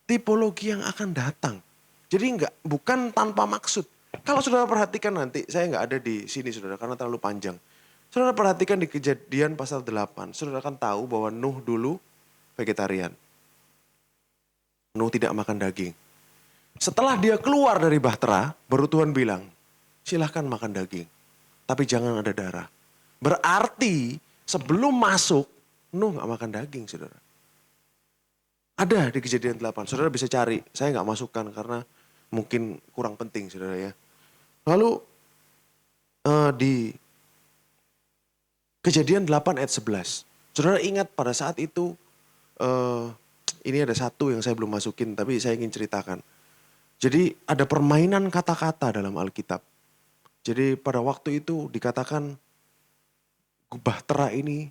Tipologi yang akan datang. Jadi bukan tanpa maksud. Kalau saudara perhatikan nanti, saya nggak ada di sini saudara karena terlalu panjang. Saudara perhatikan di Kejadian pasal 8, saudara akan tahu bahwa Nuh dulu vegetarian. Nuh tidak makan daging. Setelah dia keluar dari Bahtera, baru Tuhan bilang, silahkan makan daging, tapi jangan ada darah. Berarti sebelum masuk, Nuh nggak makan daging saudara. Ada di Kejadian 8, saudara bisa cari, saya nggak masukkan karena mungkin kurang penting saudara ya. Lalu di Kejadian 8 ayat 11. Saudara ingat pada saat itu, ini ada satu yang saya belum masukin tapi saya ingin ceritakan. Jadi ada permainan kata-kata dalam Alkitab. Jadi pada waktu itu dikatakan Bahtera ini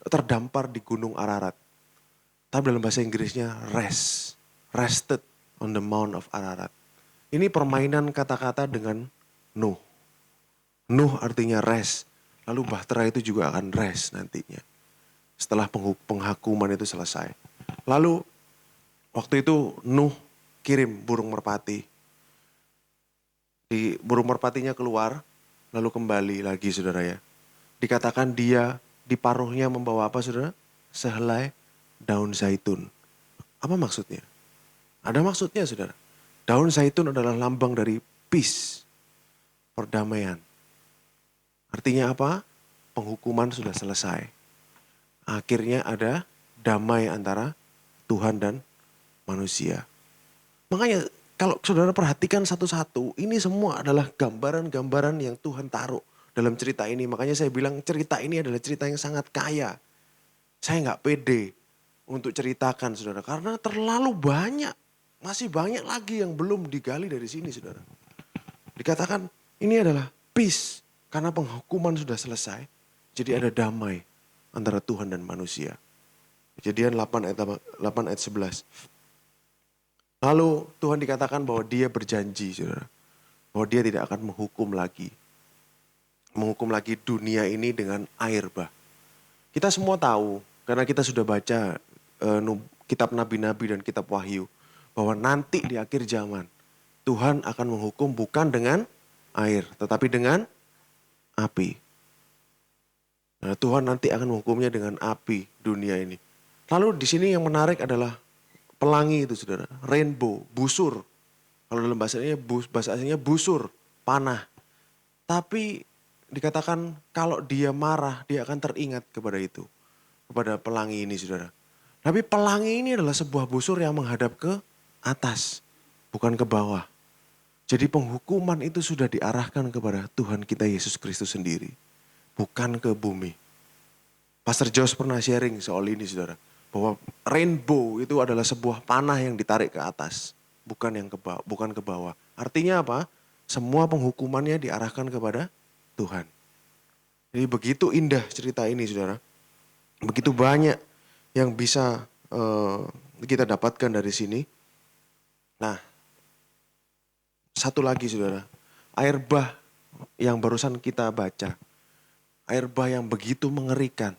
terdampar di gunung Ararat. Tapi dalam bahasa Inggrisnya rested on the mount of Ararat. Ini permainan kata-kata dengan Nuh. Nuh artinya rest. Lalu Bahtera itu juga akan rest nantinya. Setelah penghakuman itu selesai. Lalu waktu itu Nuh kirim burung merpati. Di burung merpatinya keluar. Lalu kembali lagi saudara ya. Dikatakan dia di paruhnya membawa apa saudara? Sehelai daun zaitun. Apa maksudnya? Ada maksudnya saudara. Daun zaitun adalah lambang dari peace. Perdamaian. Artinya apa? Penghukuman sudah selesai. Akhirnya ada damai antara Tuhan dan manusia. Makanya kalau saudara perhatikan satu-satu, ini semua adalah gambaran-gambaran yang Tuhan taruh dalam cerita ini. Makanya saya bilang cerita ini adalah cerita yang sangat kaya. Saya nggak pede untuk ceritakan saudara, karena terlalu banyak. Masih banyak lagi yang belum digali dari sini saudara. Dikatakan ini adalah peace, karena penghukuman sudah selesai. Jadi ada damai antara Tuhan dan manusia. Kejadian 8 ayat 11. Lalu Tuhan dikatakan bahwa dia berjanji saudara, bahwa dia tidak akan menghukum lagi dunia ini dengan air bah. Kita semua tahu, karena kita sudah baca kitab nabi-nabi dan kitab wahyu, bahwa nanti di akhir zaman Tuhan akan menghukum bukan dengan air, tetapi dengan api. Nah, Tuhan nanti akan menghukumnya dengan api dunia ini. Lalu di sini yang menarik adalah pelangi itu saudara, rainbow, busur. Kalau dalam bahasa aslinya busur, panah. Tapi dikatakan kalau dia marah, dia akan teringat kepada itu. Kepada pelangi ini saudara. Tapi pelangi ini adalah sebuah busur yang menghadap ke atas, bukan ke bawah. Jadi penghukuman itu sudah diarahkan kepada Tuhan kita Yesus Kristus sendiri, bukan ke bumi. Pastor Jos pernah sharing soal ini saudara, bahwa rainbow itu adalah sebuah panah yang ditarik ke atas, bukan ke bawah. Artinya apa? Semua penghukumannya diarahkan kepada Tuhan. Jadi begitu indah cerita ini saudara. Begitu banyak yang bisa kita dapatkan dari sini. Nah, satu lagi saudara, air bah yang barusan kita baca, air bah yang begitu mengerikan.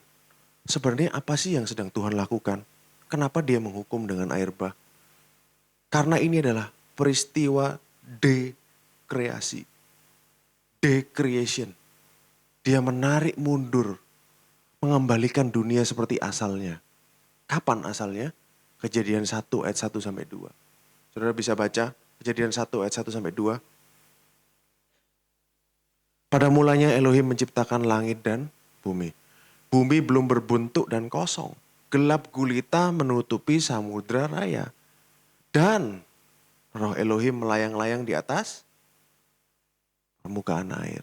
Sebenarnya apa sih yang sedang Tuhan lakukan? Kenapa dia menghukum dengan air bah? Karena ini adalah peristiwa dekreasi. Decreation. Dia menarik mundur, mengembalikan dunia seperti asalnya. Kapan asalnya? Kejadian 1 ayat 1 sampai 2. Saudara bisa baca Kejadian 1 ayat 1 sampai 2. Pada mulanya Elohim menciptakan langit dan bumi. Bumi belum berbentuk dan kosong. Gelap gulita menutupi samudra raya. Dan roh Elohim melayang-layang di atas permukaan air.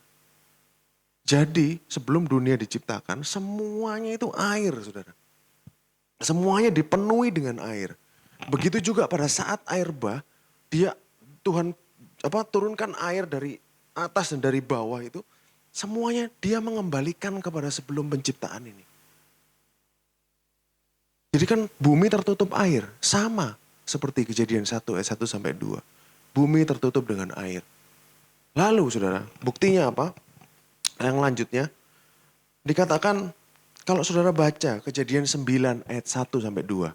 Jadi sebelum dunia diciptakan, semuanya itu air saudara. Semuanya dipenuhi dengan air. Begitu juga pada saat air bah, Tuhan turunkan air dari atas dan dari bawah itu. Semuanya dia mengembalikan kepada sebelum penciptaan ini. Jadi kan bumi tertutup air. Sama seperti Kejadian 1 ayat 1 sampai 2. Bumi tertutup dengan air. Lalu saudara, buktinya apa? Yang lanjutnya, dikatakan kalau saudara baca Kejadian 9 ayat 1 sampai 2.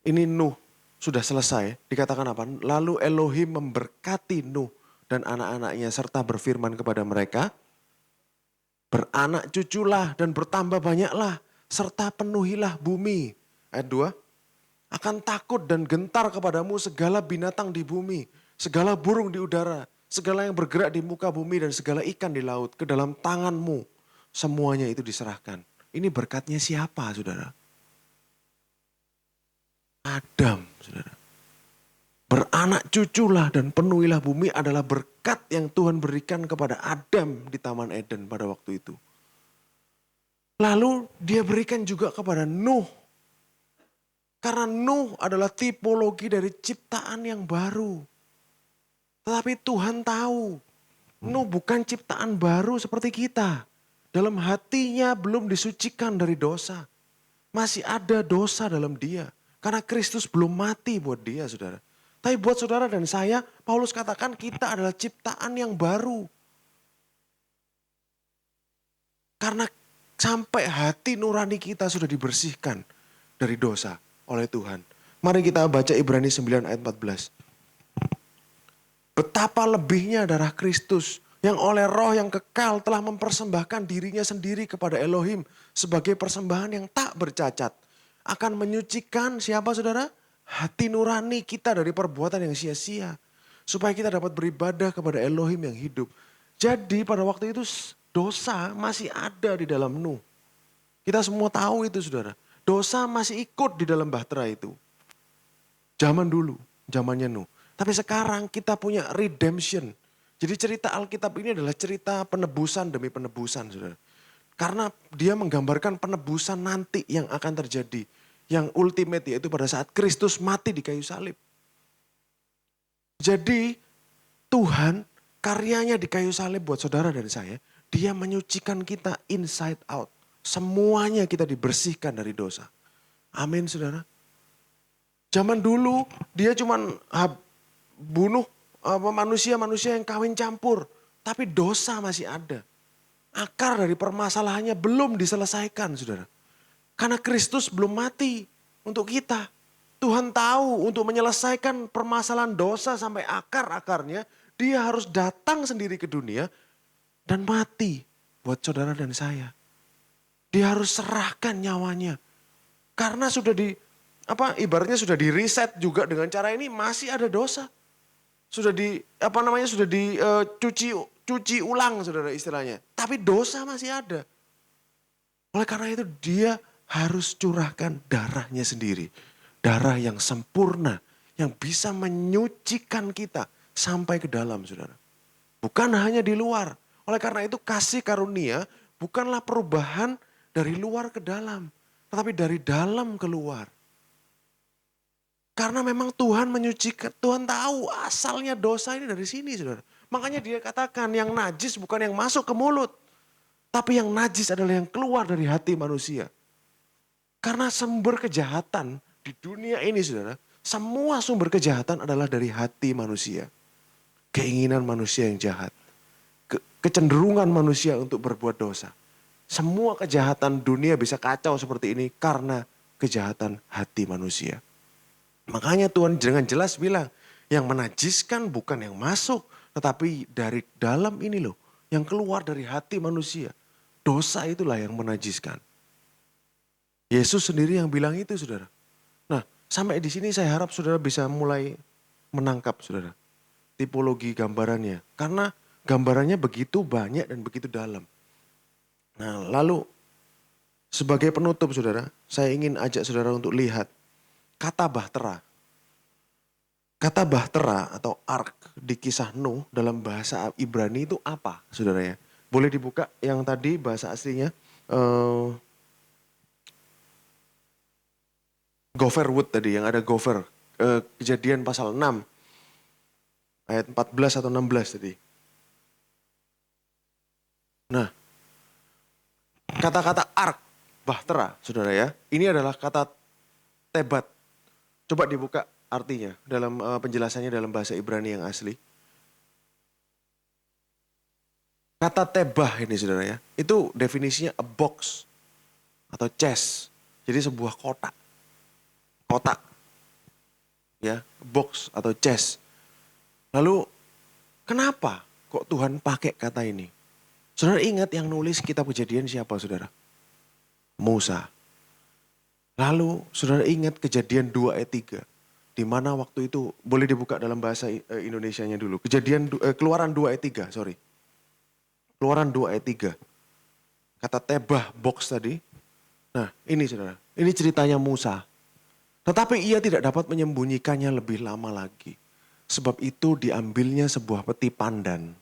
Ini Nuh sudah selesai, dikatakan apa? Lalu Elohim memberkati Nuh dan anak-anaknya serta berfirman kepada mereka, beranak cuculah dan bertambah banyaklah serta penuhilah bumi. Ayat 2, akan takut dan gentar kepadamu segala binatang di bumi, segala burung di udara, segala yang bergerak di muka bumi dan segala ikan di laut, ke dalam tanganmu semuanya itu diserahkan. Ini berkatnya siapa saudara? Adam saudara. Beranak cuculah dan penuhilah bumi adalah berkat yang Tuhan berikan kepada Adam di Taman Eden pada waktu itu. Lalu dia berikan juga kepada Nuh. Karena Nuh adalah tipologi dari ciptaan yang baru. Tetapi Tuhan tahu, Nuh bukan ciptaan baru seperti kita. Dalam hatinya belum disucikan dari dosa. Masih ada dosa dalam dia. Karena Kristus belum mati buat dia saudara. Tapi buat saudara dan saya, Paulus katakan kita adalah ciptaan yang baru. Karena sampai hati nurani kita sudah dibersihkan dari dosa oleh Tuhan. Mari kita baca Ibrani 9 ayat 14. Betapa lebihnya darah Kristus yang oleh roh yang kekal telah mempersembahkan dirinya sendiri kepada Elohim sebagai persembahan yang tak bercacat. Akan menyucikan siapa saudara? Hati nurani kita dari perbuatan yang sia-sia. Supaya kita dapat beribadah kepada Elohim yang hidup. Jadi pada waktu itu dosa masih ada di dalam Nuh. Kita semua tahu itu saudara. Dosa masih ikut di dalam bahtera itu. Zaman dulu, zamannya Nuh. Tapi sekarang kita punya redemption. Jadi cerita Alkitab ini adalah cerita penebusan demi penebusan, saudara. Karena dia menggambarkan penebusan nanti yang akan terjadi. Yang ultimate yaitu pada saat Kristus mati di kayu salib. Jadi Tuhan karyanya di kayu salib buat saudara dan saya, dia menyucikan kita inside out. Semuanya kita dibersihkan dari dosa. Amin saudara. Zaman dulu dia cuman bunuh manusia-manusia yang kawin campur. Tapi dosa masih ada. Akar dari permasalahannya belum diselesaikan saudara. Karena Kristus belum mati untuk kita. Tuhan tahu untuk menyelesaikan permasalahan dosa sampai akar-akarnya. Dia harus datang sendiri ke dunia dan mati buat saudara dan saya. Dia harus serahkan nyawanya. Karena sudah ibaratnya sudah di reset juga dengan cara ini masih ada dosa. Sudah cuci ulang saudara istilahnya. Tapi dosa masih ada. Oleh karena itu dia harus curahkan darahnya sendiri. Darah yang sempurna. Yang bisa menyucikan kita sampai ke dalam saudara. Bukan hanya di luar. Oleh karena itu kasih karunia bukanlah perubahan dari luar ke dalam. Tetapi dari dalam ke luar. Karena memang Tuhan menyucikan. Tuhan tahu asalnya dosa ini dari sini saudara. Makanya dia katakan yang najis bukan yang masuk ke mulut. Tapi yang najis adalah yang keluar dari hati manusia. Karena sumber kejahatan di dunia ini saudara, semua sumber kejahatan adalah dari hati manusia. Keinginan manusia yang jahat. Kecenderungan manusia untuk berbuat dosa. Semua kejahatan dunia bisa kacau seperti ini karena kejahatan hati manusia. Makanya Tuhan dengan jelas bilang, yang menajiskan bukan yang masuk, tetapi dari dalam ini loh, yang keluar dari hati manusia. Dosa itulah yang menajiskan. Yesus sendiri yang bilang itu saudara. Nah sampai di sini saya harap saudara bisa mulai menangkap saudara. Tipologi gambarannya. Karena gambarannya begitu banyak dan begitu dalam. Nah lalu sebagai penutup saudara, saya ingin ajak saudara untuk lihat kata bahtera. Kata bahtera atau ark di kisah Nuh dalam bahasa Ibrani itu apa saudara ya? Boleh dibuka yang tadi bahasa aslinya. Gopher Wood tadi, yang ada Gopher. Kejadian pasal 6. Ayat 14 atau 16 tadi. Nah, kata-kata ark, bahtera, saudara ya. Ini adalah kata tebat. Coba dibuka artinya dalam penjelasannya dalam bahasa Ibrani yang asli. Kata tebah ini saudara ya. Itu definisinya a box atau chest. Jadi sebuah kotak. Kotak, ya, box atau chest. Lalu kenapa kok Tuhan pakai kata ini? Saudara ingat yang nulis kitab Kejadian siapa saudara? Musa. Lalu saudara ingat Kejadian 2 ayat 3. Di mana waktu itu, boleh dibuka dalam bahasa Indonesianya dulu. Keluaran 2 ayat 3, sorry. Keluaran 2 ayat 3. Kata tebah box tadi. Nah ini saudara, ini ceritanya Musa. Tetapi ia tidak dapat menyembunyikannya lebih lama lagi. Sebab itu diambilnya sebuah peti pandan.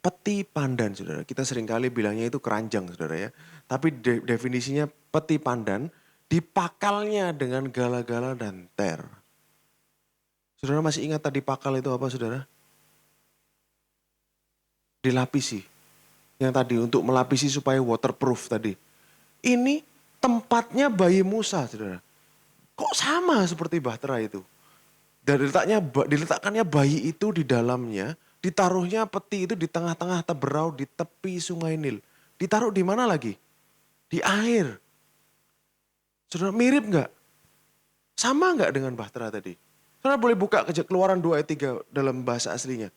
Peti pandan saudara. Kita seringkali bilangnya itu keranjang saudara ya. Tapi definisinya peti pandan. Dipakalnya dengan gala-gala dan ter. Saudara masih ingat tadi pakal itu apa saudara? Dilapisi. Yang tadi untuk melapisi supaya waterproof tadi. Ini tempatnya bayi Musa saudara. Kok sama seperti bahtera itu? Dan diletakkannya bayi itu di dalamnya, ditaruhnya peti itu di tengah-tengah teberau di tepi sungai Nil. Ditaruh di mana lagi? Di air. Saudara mirip nggak? Sama nggak dengan bahtera tadi? Saudara boleh buka Keluaran 2 ayat 3 dalam bahasa aslinya.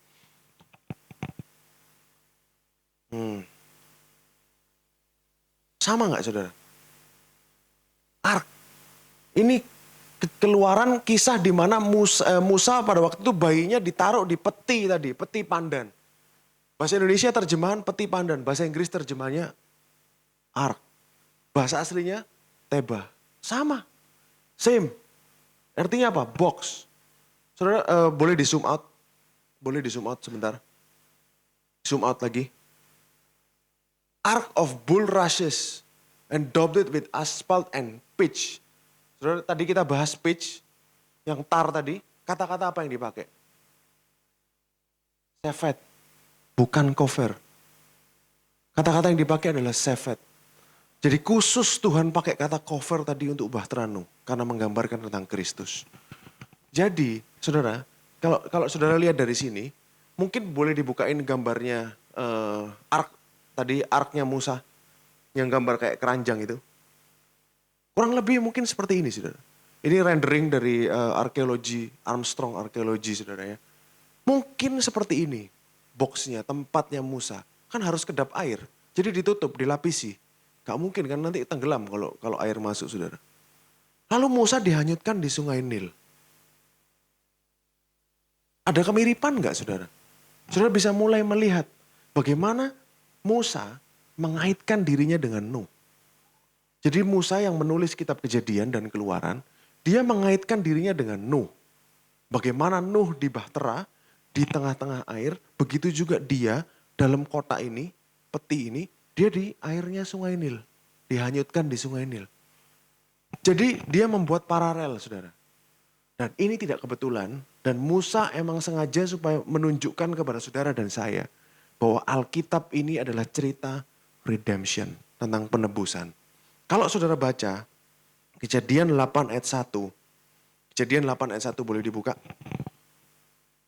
Sama nggak saudara? Ark. Ini Keluaran kisah di mana Musa pada waktu itu bayinya ditaruh di peti tadi, peti pandan. Bahasa Indonesia terjemahan peti pandan, bahasa Inggris terjemahannya ark. Bahasa aslinya tebah. Sama. Same. Artinya apa? Box. Saudara boleh di zoom out? Boleh di zoom out sebentar? Zoom out lagi. Ark of bulrushes and daubed it with asphalt and pitch. Saudara, tadi kita bahas pitch, yang tar tadi, kata-kata apa yang dipakai? Sefet, bukan cover. Kata-kata yang dipakai adalah sefet. Jadi khusus Tuhan pakai kata cover tadi untuk Bahtera Nuh, karena menggambarkan tentang Kristus. Jadi, saudara, kalau saudara lihat dari sini, mungkin boleh dibukain gambarnya ark, tadi arknya Musa, yang gambar kayak keranjang itu. Kurang lebih mungkin seperti ini, saudara. Ini rendering dari arkeologi, Armstrong arkeologi, saudara ya. Mungkin seperti ini, boxnya, tempatnya Musa. Kan harus kedap air, jadi ditutup, dilapisi. Gak mungkin kan nanti tenggelam kalau air masuk, saudara. Lalu Musa dihanyutkan di sungai Nil. Ada kemiripan gak, saudara? Saudara bisa mulai melihat bagaimana Musa mengaitkan dirinya dengan Nuh. Jadi Musa yang menulis kitab Kejadian dan Keluaran, dia mengaitkan dirinya dengan Nuh. Bagaimana Nuh di Bahtera, di tengah-tengah air, begitu juga dia dalam kota ini, peti ini, dia di airnya sungai Nil. Dihanyutkan di sungai Nil. Jadi dia membuat paralel, saudara. Dan ini tidak kebetulan, dan Musa emang sengaja supaya menunjukkan kepada saudara dan saya bahwa Alkitab ini adalah cerita redemption, tentang penebusan. Kalau saudara baca Kejadian 8 ayat 1, Kejadian 8 ayat 1 boleh dibuka.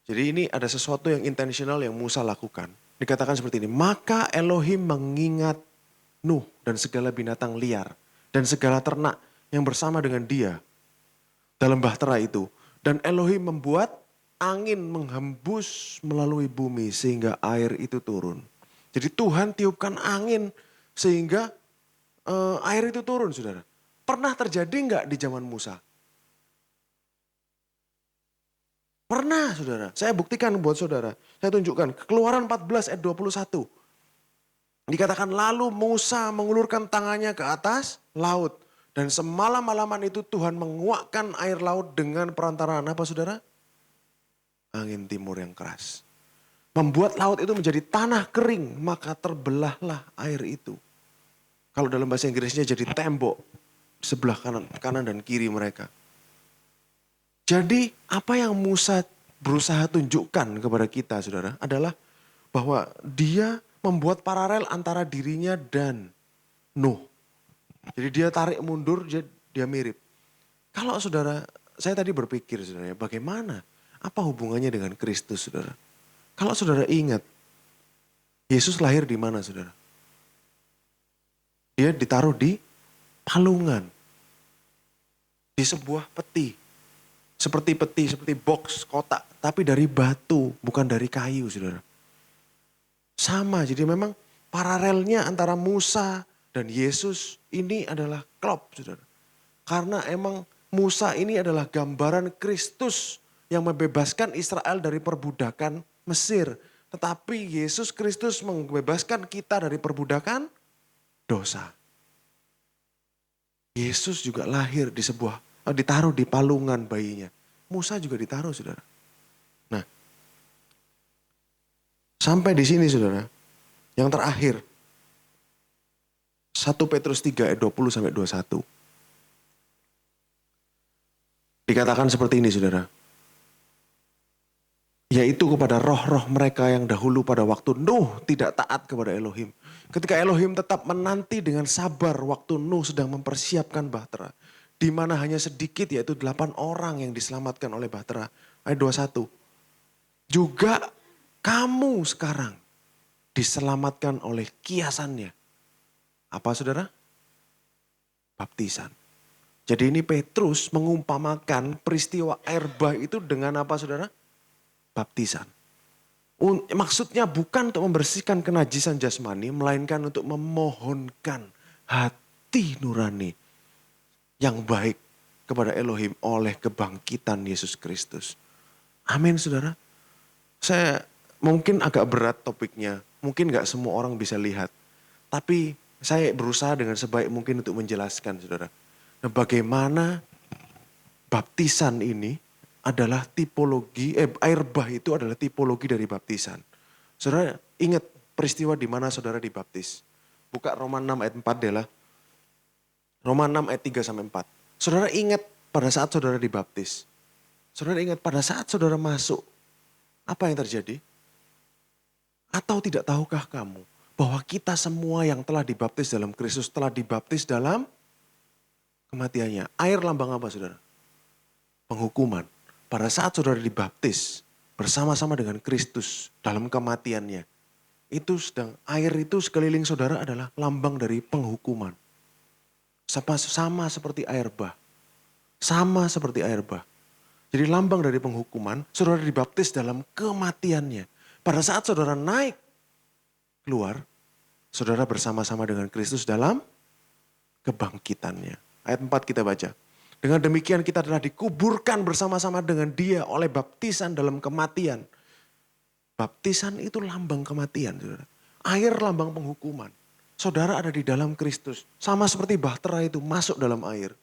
Jadi ini ada sesuatu yang intentional yang Musa lakukan. Dikatakan seperti ini, maka Elohim mengingat Nuh dan segala binatang liar dan segala ternak yang bersama dengan dia dalam bahtera itu. Dan Elohim membuat angin menghembus melalui bumi sehingga air itu turun. Jadi Tuhan tiupkan angin sehingga air itu turun, saudara. Pernah terjadi nggak di zaman Musa? Pernah, saudara. Saya buktikan buat saudara. Saya tunjukkan. Keluaran 14 ayat 21. Dikatakan lalu Musa mengulurkan tangannya ke atas laut. Dan semalam-malaman itu Tuhan menguakkan air laut dengan perantaraan apa, saudara? Angin timur yang keras. Membuat laut itu menjadi tanah kering, maka terbelahlah air itu. Kalau dalam bahasa Inggrisnya jadi tembok sebelah kanan dan kiri mereka. Jadi apa yang Musa berusaha tunjukkan kepada kita, saudara, adalah bahwa dia membuat paralel antara dirinya dan Nuh. Jadi dia tarik mundur, dia mirip. Kalau saudara, saya tadi berpikir, saudara, bagaimana? Apa hubungannya dengan Kristus, saudara? Kalau saudara ingat, Yesus lahir di mana, saudara? Dia ditaruh di palungan. Di sebuah peti. Seperti peti, seperti box, kotak. Tapi dari batu, bukan dari kayu, saudara. Sama, jadi memang paralelnya antara Musa dan Yesus ini adalah klop, saudara. Karena emang Musa ini adalah gambaran Kristus yang membebaskan Israel dari perbudakan Mesir. Tetapi Yesus Kristus membebaskan kita dari perbudakan dosa. Yesus juga lahir di ditaruh di palungan bayinya. Musa juga ditaruh, saudara. Nah, sampai di sini, saudara. Yang terakhir, 1 Petrus 3 ayat 20 sampai 21. Dikatakan seperti ini, saudara. Yaitu kepada roh-roh mereka yang dahulu pada waktu Nuh tidak taat kepada Elohim. Ketika Elohim tetap menanti dengan sabar waktu Nuh sedang mempersiapkan bahtera. Di mana hanya sedikit, yaitu 8 orang yang diselamatkan oleh bahtera. Ayat 21. Juga kamu sekarang diselamatkan oleh kiasannya. Apa, saudara? Baptisan. Jadi ini Petrus mengumpamakan peristiwa air bah itu dengan apa, saudara? Baptisan. Maksudnya bukan untuk membersihkan kenajisan jasmani, melainkan untuk memohonkan hati nurani yang baik kepada Elohim oleh kebangkitan Yesus Kristus. Amin, saudara. Saya mungkin agak berat topiknya, mungkin gak semua orang bisa lihat. Tapi saya berusaha dengan sebaik mungkin untuk menjelaskan, saudara. Nah, bagaimana baptisan ini adalah air bah itu adalah tipologi dari baptisan. Saudara ingat peristiwa di mana saudara dibaptis. Buka Roma 6 ayat 4 deh lah. Roma 6 ayat 3 sampai 4. Saudara ingat pada saat saudara dibaptis. Saudara ingat pada saat saudara masuk, apa yang terjadi? Atau tidak tahukah kamu bahwa kita semua yang telah dibaptis dalam Kristus telah dibaptis dalam kematiannya. Air lambang apa saudara? Penghukuman. Pada saat saudara dibaptis bersama-sama dengan Kristus dalam kematiannya. Air itu sekeliling saudara adalah lambang dari penghukuman. Sama seperti air bah. Sama seperti air bah. Jadi lambang dari penghukuman, saudara dibaptis dalam kematiannya. Pada saat saudara naik keluar, saudara bersama-sama dengan Kristus dalam kebangkitannya. Ayat 4 kita baca. Dengan demikian kita telah dikuburkan bersama-sama dengan Dia oleh baptisan dalam kematian. Baptisan itu lambang kematian, saudara. Air lambang penghukuman. Saudara ada di dalam Kristus. Sama seperti bahtera itu masuk dalam air.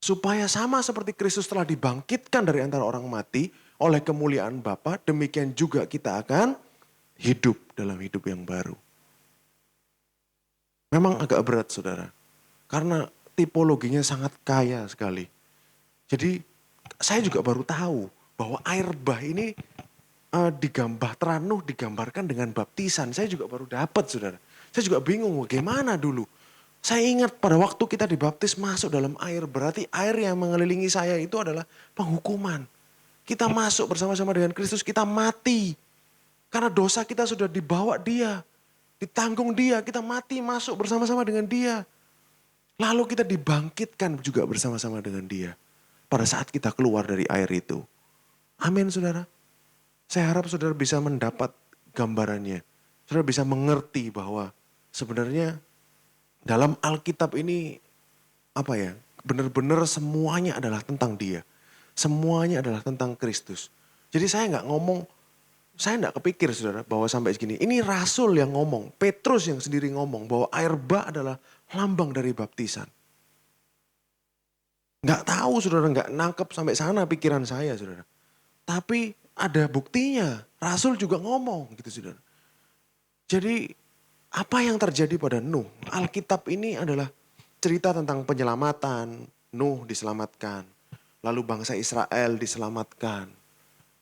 Supaya sama seperti Kristus telah dibangkitkan dari antara orang mati oleh kemuliaan Bapa, demikian juga kita akan hidup dalam hidup yang baru. Memang agak berat saudara. Karena tipologinya sangat kaya sekali. Jadi saya juga baru tahu bahwa air bah ini digambarkan dengan baptisan. Saya juga baru dapat saudara. Saya juga bingung bagaimana dulu. Saya ingat pada waktu kita dibaptis masuk dalam air. Berarti air yang mengelilingi saya itu adalah penghukuman. Kita masuk bersama-sama dengan Kristus, kita mati. Karena dosa kita sudah dibawa Dia. Ditanggung Dia, kita mati masuk bersama-sama dengan Dia. Lalu kita dibangkitkan juga bersama-sama dengan Dia. Pada saat kita keluar dari air itu. Amin saudara. Saya harap saudara bisa mendapat gambarannya. Saudara bisa mengerti bahwa sebenarnya dalam Alkitab ini benar-benar semuanya adalah tentang Dia. Semuanya adalah tentang Kristus. Jadi saya nggak kepikir saudara bahwa sampai segini. Ini Rasul yang ngomong, Petrus yang sendiri ngomong bahwa air bah adalah lambang dari baptisan. Nggak tahu saudara, nggak nangkep sampai sana pikiran saya saudara. Tapi ada buktinya, Rasul juga ngomong gitu saudara. Jadi apa yang terjadi pada Nuh? Alkitab ini adalah cerita tentang penyelamatan. Nuh diselamatkan. Lalu bangsa Israel diselamatkan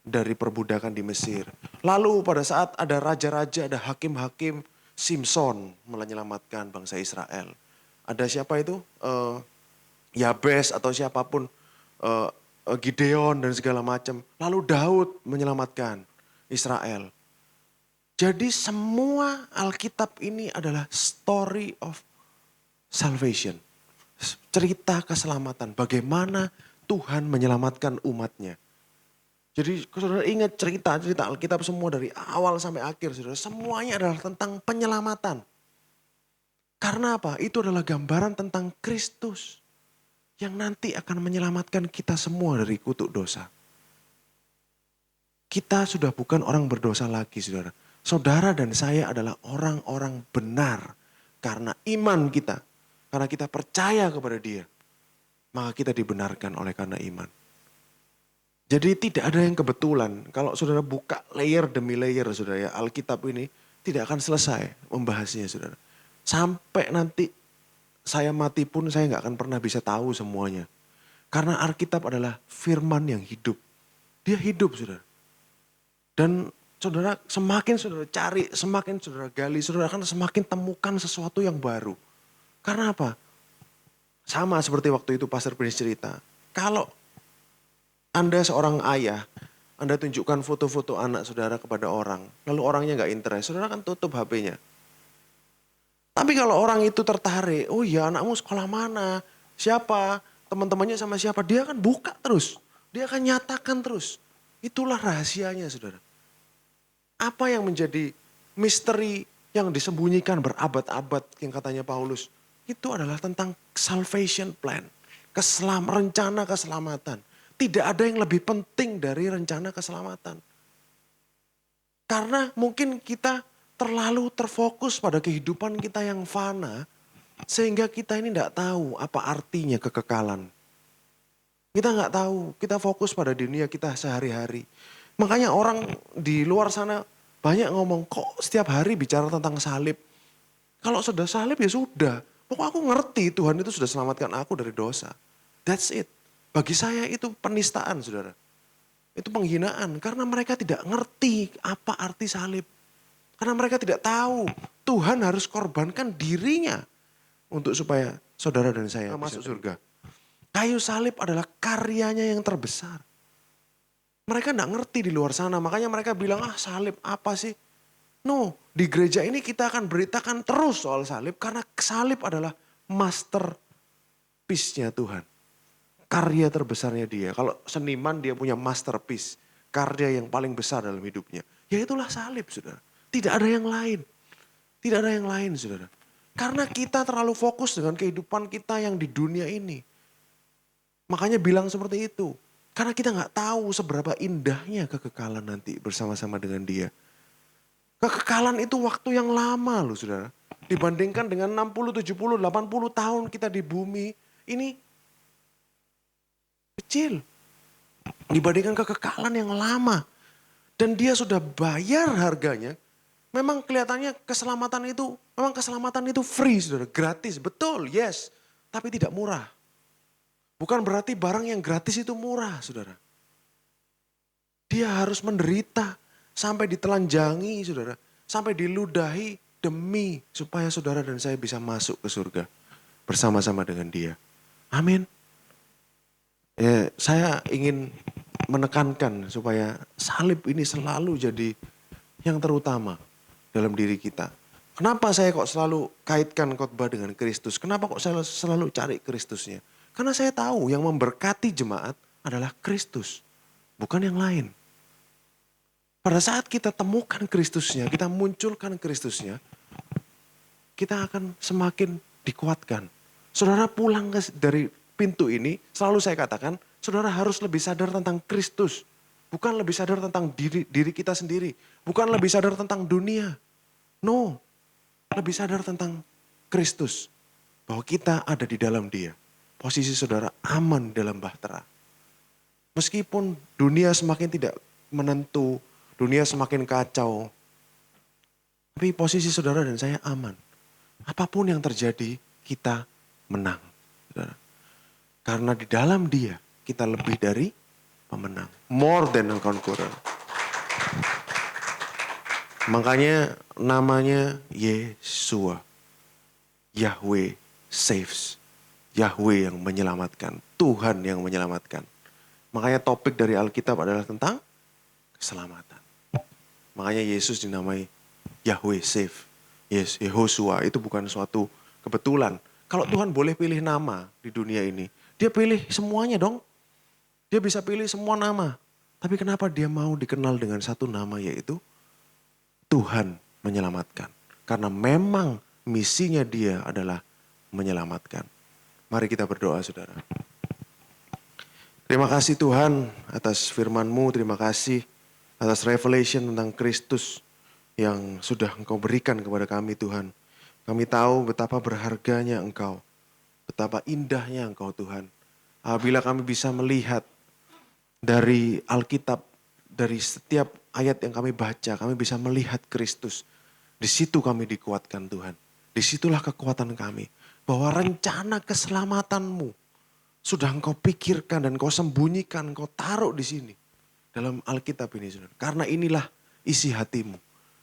dari perbudakan di Mesir. Lalu pada saat ada raja-raja, ada hakim-hakim, Simson menyelamatkan bangsa Israel. Ada siapa itu? Yabes atau siapapun. Gideon dan segala macam. Lalu Daud menyelamatkan Israel. Jadi semua Alkitab ini adalah story of salvation. Cerita keselamatan. Bagaimana Tuhan menyelamatkan umatnya. Jadi saudara ingat cerita-cerita Alkitab semua dari awal sampai akhir. Saudara, semuanya adalah tentang penyelamatan. Karena apa? Itu adalah gambaran tentang Kristus. Yang nanti akan menyelamatkan kita semua dari kutuk dosa. Kita sudah bukan orang berdosa lagi saudara. Saudara dan saya adalah orang-orang benar. Karena iman kita. Karena kita percaya kepada Dia. Maka kita dibenarkan oleh karena iman. Jadi tidak ada yang kebetulan. Kalau saudara buka layer demi layer saudara ya. Alkitab ini tidak akan selesai membahasnya saudara. Sampai nanti saya mati pun saya gak akan pernah bisa tahu semuanya. Karena Alkitab adalah firman yang hidup. Dia hidup saudara. Dan saudara semakin saudara cari, semakin saudara gali, saudara akan semakin temukan sesuatu yang baru. Karena apa? Sama seperti waktu itu Pastor Prince cerita. Kalau Anda seorang ayah, Anda tunjukkan foto-foto anak saudara kepada orang, lalu orangnya gak interest, saudara kan tutup HP-nya. Tapi kalau orang itu tertarik, oh iya anakmu sekolah mana, siapa, teman-temannya sama siapa, dia akan buka terus. Dia akan nyatakan terus. Itulah rahasianya saudara. Apa yang menjadi misteri yang disembunyikan berabad-abad yang katanya Paulus. Itu adalah tentang salvation plan. Rencana keselamatan. Tidak ada yang lebih penting dari rencana keselamatan. Karena mungkin kita terlalu terfokus pada kehidupan kita yang fana. Sehingga kita ini tidak tahu apa artinya kekekalan. Kita nggak tahu, kita fokus pada dunia kita sehari-hari. Makanya orang di luar sana banyak ngomong, kok setiap hari bicara tentang salib. Kalau sudah salib ya sudah. Pokoknya aku ngerti Tuhan itu sudah selamatkan aku dari dosa. That's it. Bagi saya itu penistaan, saudara. Itu penghinaan karena mereka tidak ngerti apa arti salib. Karena mereka tidak tahu Tuhan harus korbankan dirinya untuk supaya saudara dan saya masuk surga. Kayu salib adalah karyanya yang terbesar. Mereka tidak ngerti di luar sana, makanya mereka bilang, salib apa sih? No, di gereja ini kita akan beritakan terus soal salib karena salib adalah masterpiece-nya Tuhan. Karya terbesarnya dia. Kalau seniman dia punya masterpiece, karya yang paling besar dalam hidupnya. Ya itulah salib, saudara. Tidak ada yang lain. Tidak ada yang lain, saudara. Karena kita terlalu fokus dengan kehidupan kita yang di dunia ini. Makanya bilang seperti itu. Karena kita nggak tahu seberapa indahnya kekekalan nanti bersama-sama dengan dia. Kekekalan itu waktu yang lama loh, saudara. Dibandingkan dengan 60, 70, 80 tahun kita di bumi. Ini kecil. Dibandingkan kekekalan yang lama. Dan dia sudah bayar harganya. Memang kelihatannya keselamatan itu free, saudara. Gratis, betul, yes. Tapi tidak murah. Bukan berarti barang yang gratis itu murah, saudara. Dia harus menderita sampai ditelanjangi, saudara. Sampai diludahi demi supaya saudara dan saya bisa masuk ke surga. Bersama-sama dengan dia. Amin. Saya ingin menekankan supaya salib ini selalu jadi yang terutama dalam diri kita. Kenapa saya kok selalu kaitkan khotbah dengan Kristus? Kenapa kok saya selalu cari Kristusnya? Karena saya tahu yang memberkati jemaat adalah Kristus, bukan yang lain. Pada saat kita temukan Kristusnya, kita munculkan Kristusnya, kita akan semakin dikuatkan. Saudara pulang dari pintu ini, selalu saya katakan, saudara harus lebih sadar tentang Kristus. Bukan lebih sadar tentang diri kita sendiri. Bukan lebih sadar tentang dunia. No, lebih sadar tentang Kristus. Bahwa kita ada di dalam dia. Posisi saudara aman dalam bahtera. Meskipun dunia semakin tidak menentu, dunia semakin kacau. Tapi posisi saudara dan saya aman. Apapun yang terjadi, kita menang. Saudara. Karena di dalam dia, kita lebih dari pemenang. More than a conqueror. Makanya namanya Yesua. Yahweh saves. Yahweh yang menyelamatkan. Tuhan yang menyelamatkan. Makanya topik dari Alkitab adalah tentang keselamatan. Makanya Yesus dinamai Yahweh save. Yehosua itu bukan suatu kebetulan. Kalau Tuhan boleh pilih nama di dunia ini, dia pilih semuanya dong. Dia bisa pilih semua nama. Tapi kenapa dia mau dikenal dengan satu nama, yaitu Tuhan menyelamatkan. Karena memang misinya dia adalah menyelamatkan. Mari kita berdoa, saudara. Terima kasih Tuhan atas firman-Mu, terima kasih atas revelation tentang Kristus yang sudah Engkau berikan kepada kami, Tuhan. Kami tahu betapa berharganya Engkau, betapa indahnya Engkau, Tuhan. Apabila kami bisa melihat dari Alkitab, dari setiap ayat yang kami baca, kami bisa melihat Kristus. Di situ kami dikuatkan, Tuhan. Disitulah kekuatan kami. Bahwa rencana keselamatanmu sudah Engkau pikirkan dan Engkau sembunyikan, Engkau taruh di sini. Dalam Alkitab ini, saudara. Karena inilah isi hatimu.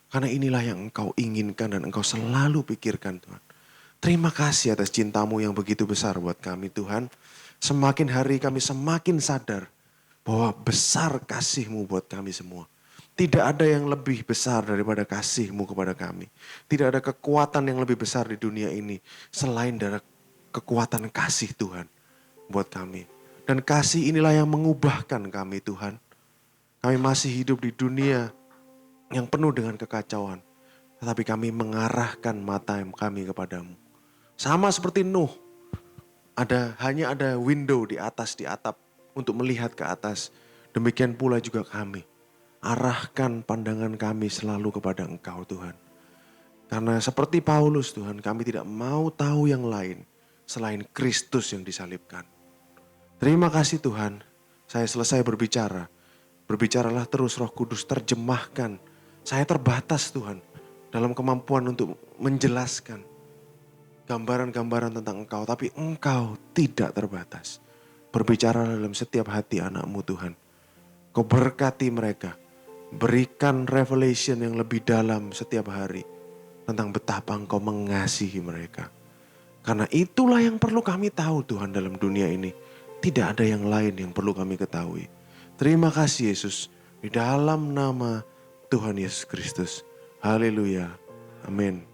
Karena inilah yang Engkau inginkan dan Engkau selalu pikirkan, Tuhan. Terima kasih atas cintamu yang begitu besar buat kami, Tuhan. Semakin hari kami semakin sadar bahwa besar kasih-Mu buat kami semua. Tidak ada yang lebih besar daripada kasih-Mu kepada kami. Tidak ada kekuatan yang lebih besar di dunia ini selain dari kekuatan kasih Tuhan buat kami. Dan kasih inilah yang mengubahkan kami, Tuhan. Kami masih hidup di dunia yang penuh dengan kekacauan. Tetapi kami mengarahkan mata kami kepadamu. Sama seperti Nuh. Hanya ada window di atap untuk melihat ke atas. Demikian pula juga kami. Arahkan pandangan kami selalu kepada Engkau, Tuhan. Karena seperti Paulus, Tuhan, kami tidak mau tahu yang lain selain Kristus yang disalibkan. Terima kasih Tuhan, saya selesai berbicara. Berbicaralah terus Roh Kudus, terjemahkan. Saya terbatas Tuhan dalam kemampuan untuk menjelaskan gambaran-gambaran tentang Engkau. Tapi Engkau tidak terbatas. Berbicara dalam setiap hati anak-Mu Tuhan. Kau berkati mereka. Berikan revelation yang lebih dalam setiap hari. Tentang betapa Engkau mengasihi mereka. Karena itulah yang perlu kami tahu Tuhan dalam dunia ini. Tidak ada yang lain yang perlu kami ketahui. Terima kasih Yesus. Di dalam nama Tuhan Yesus Kristus. Haleluya. Amin.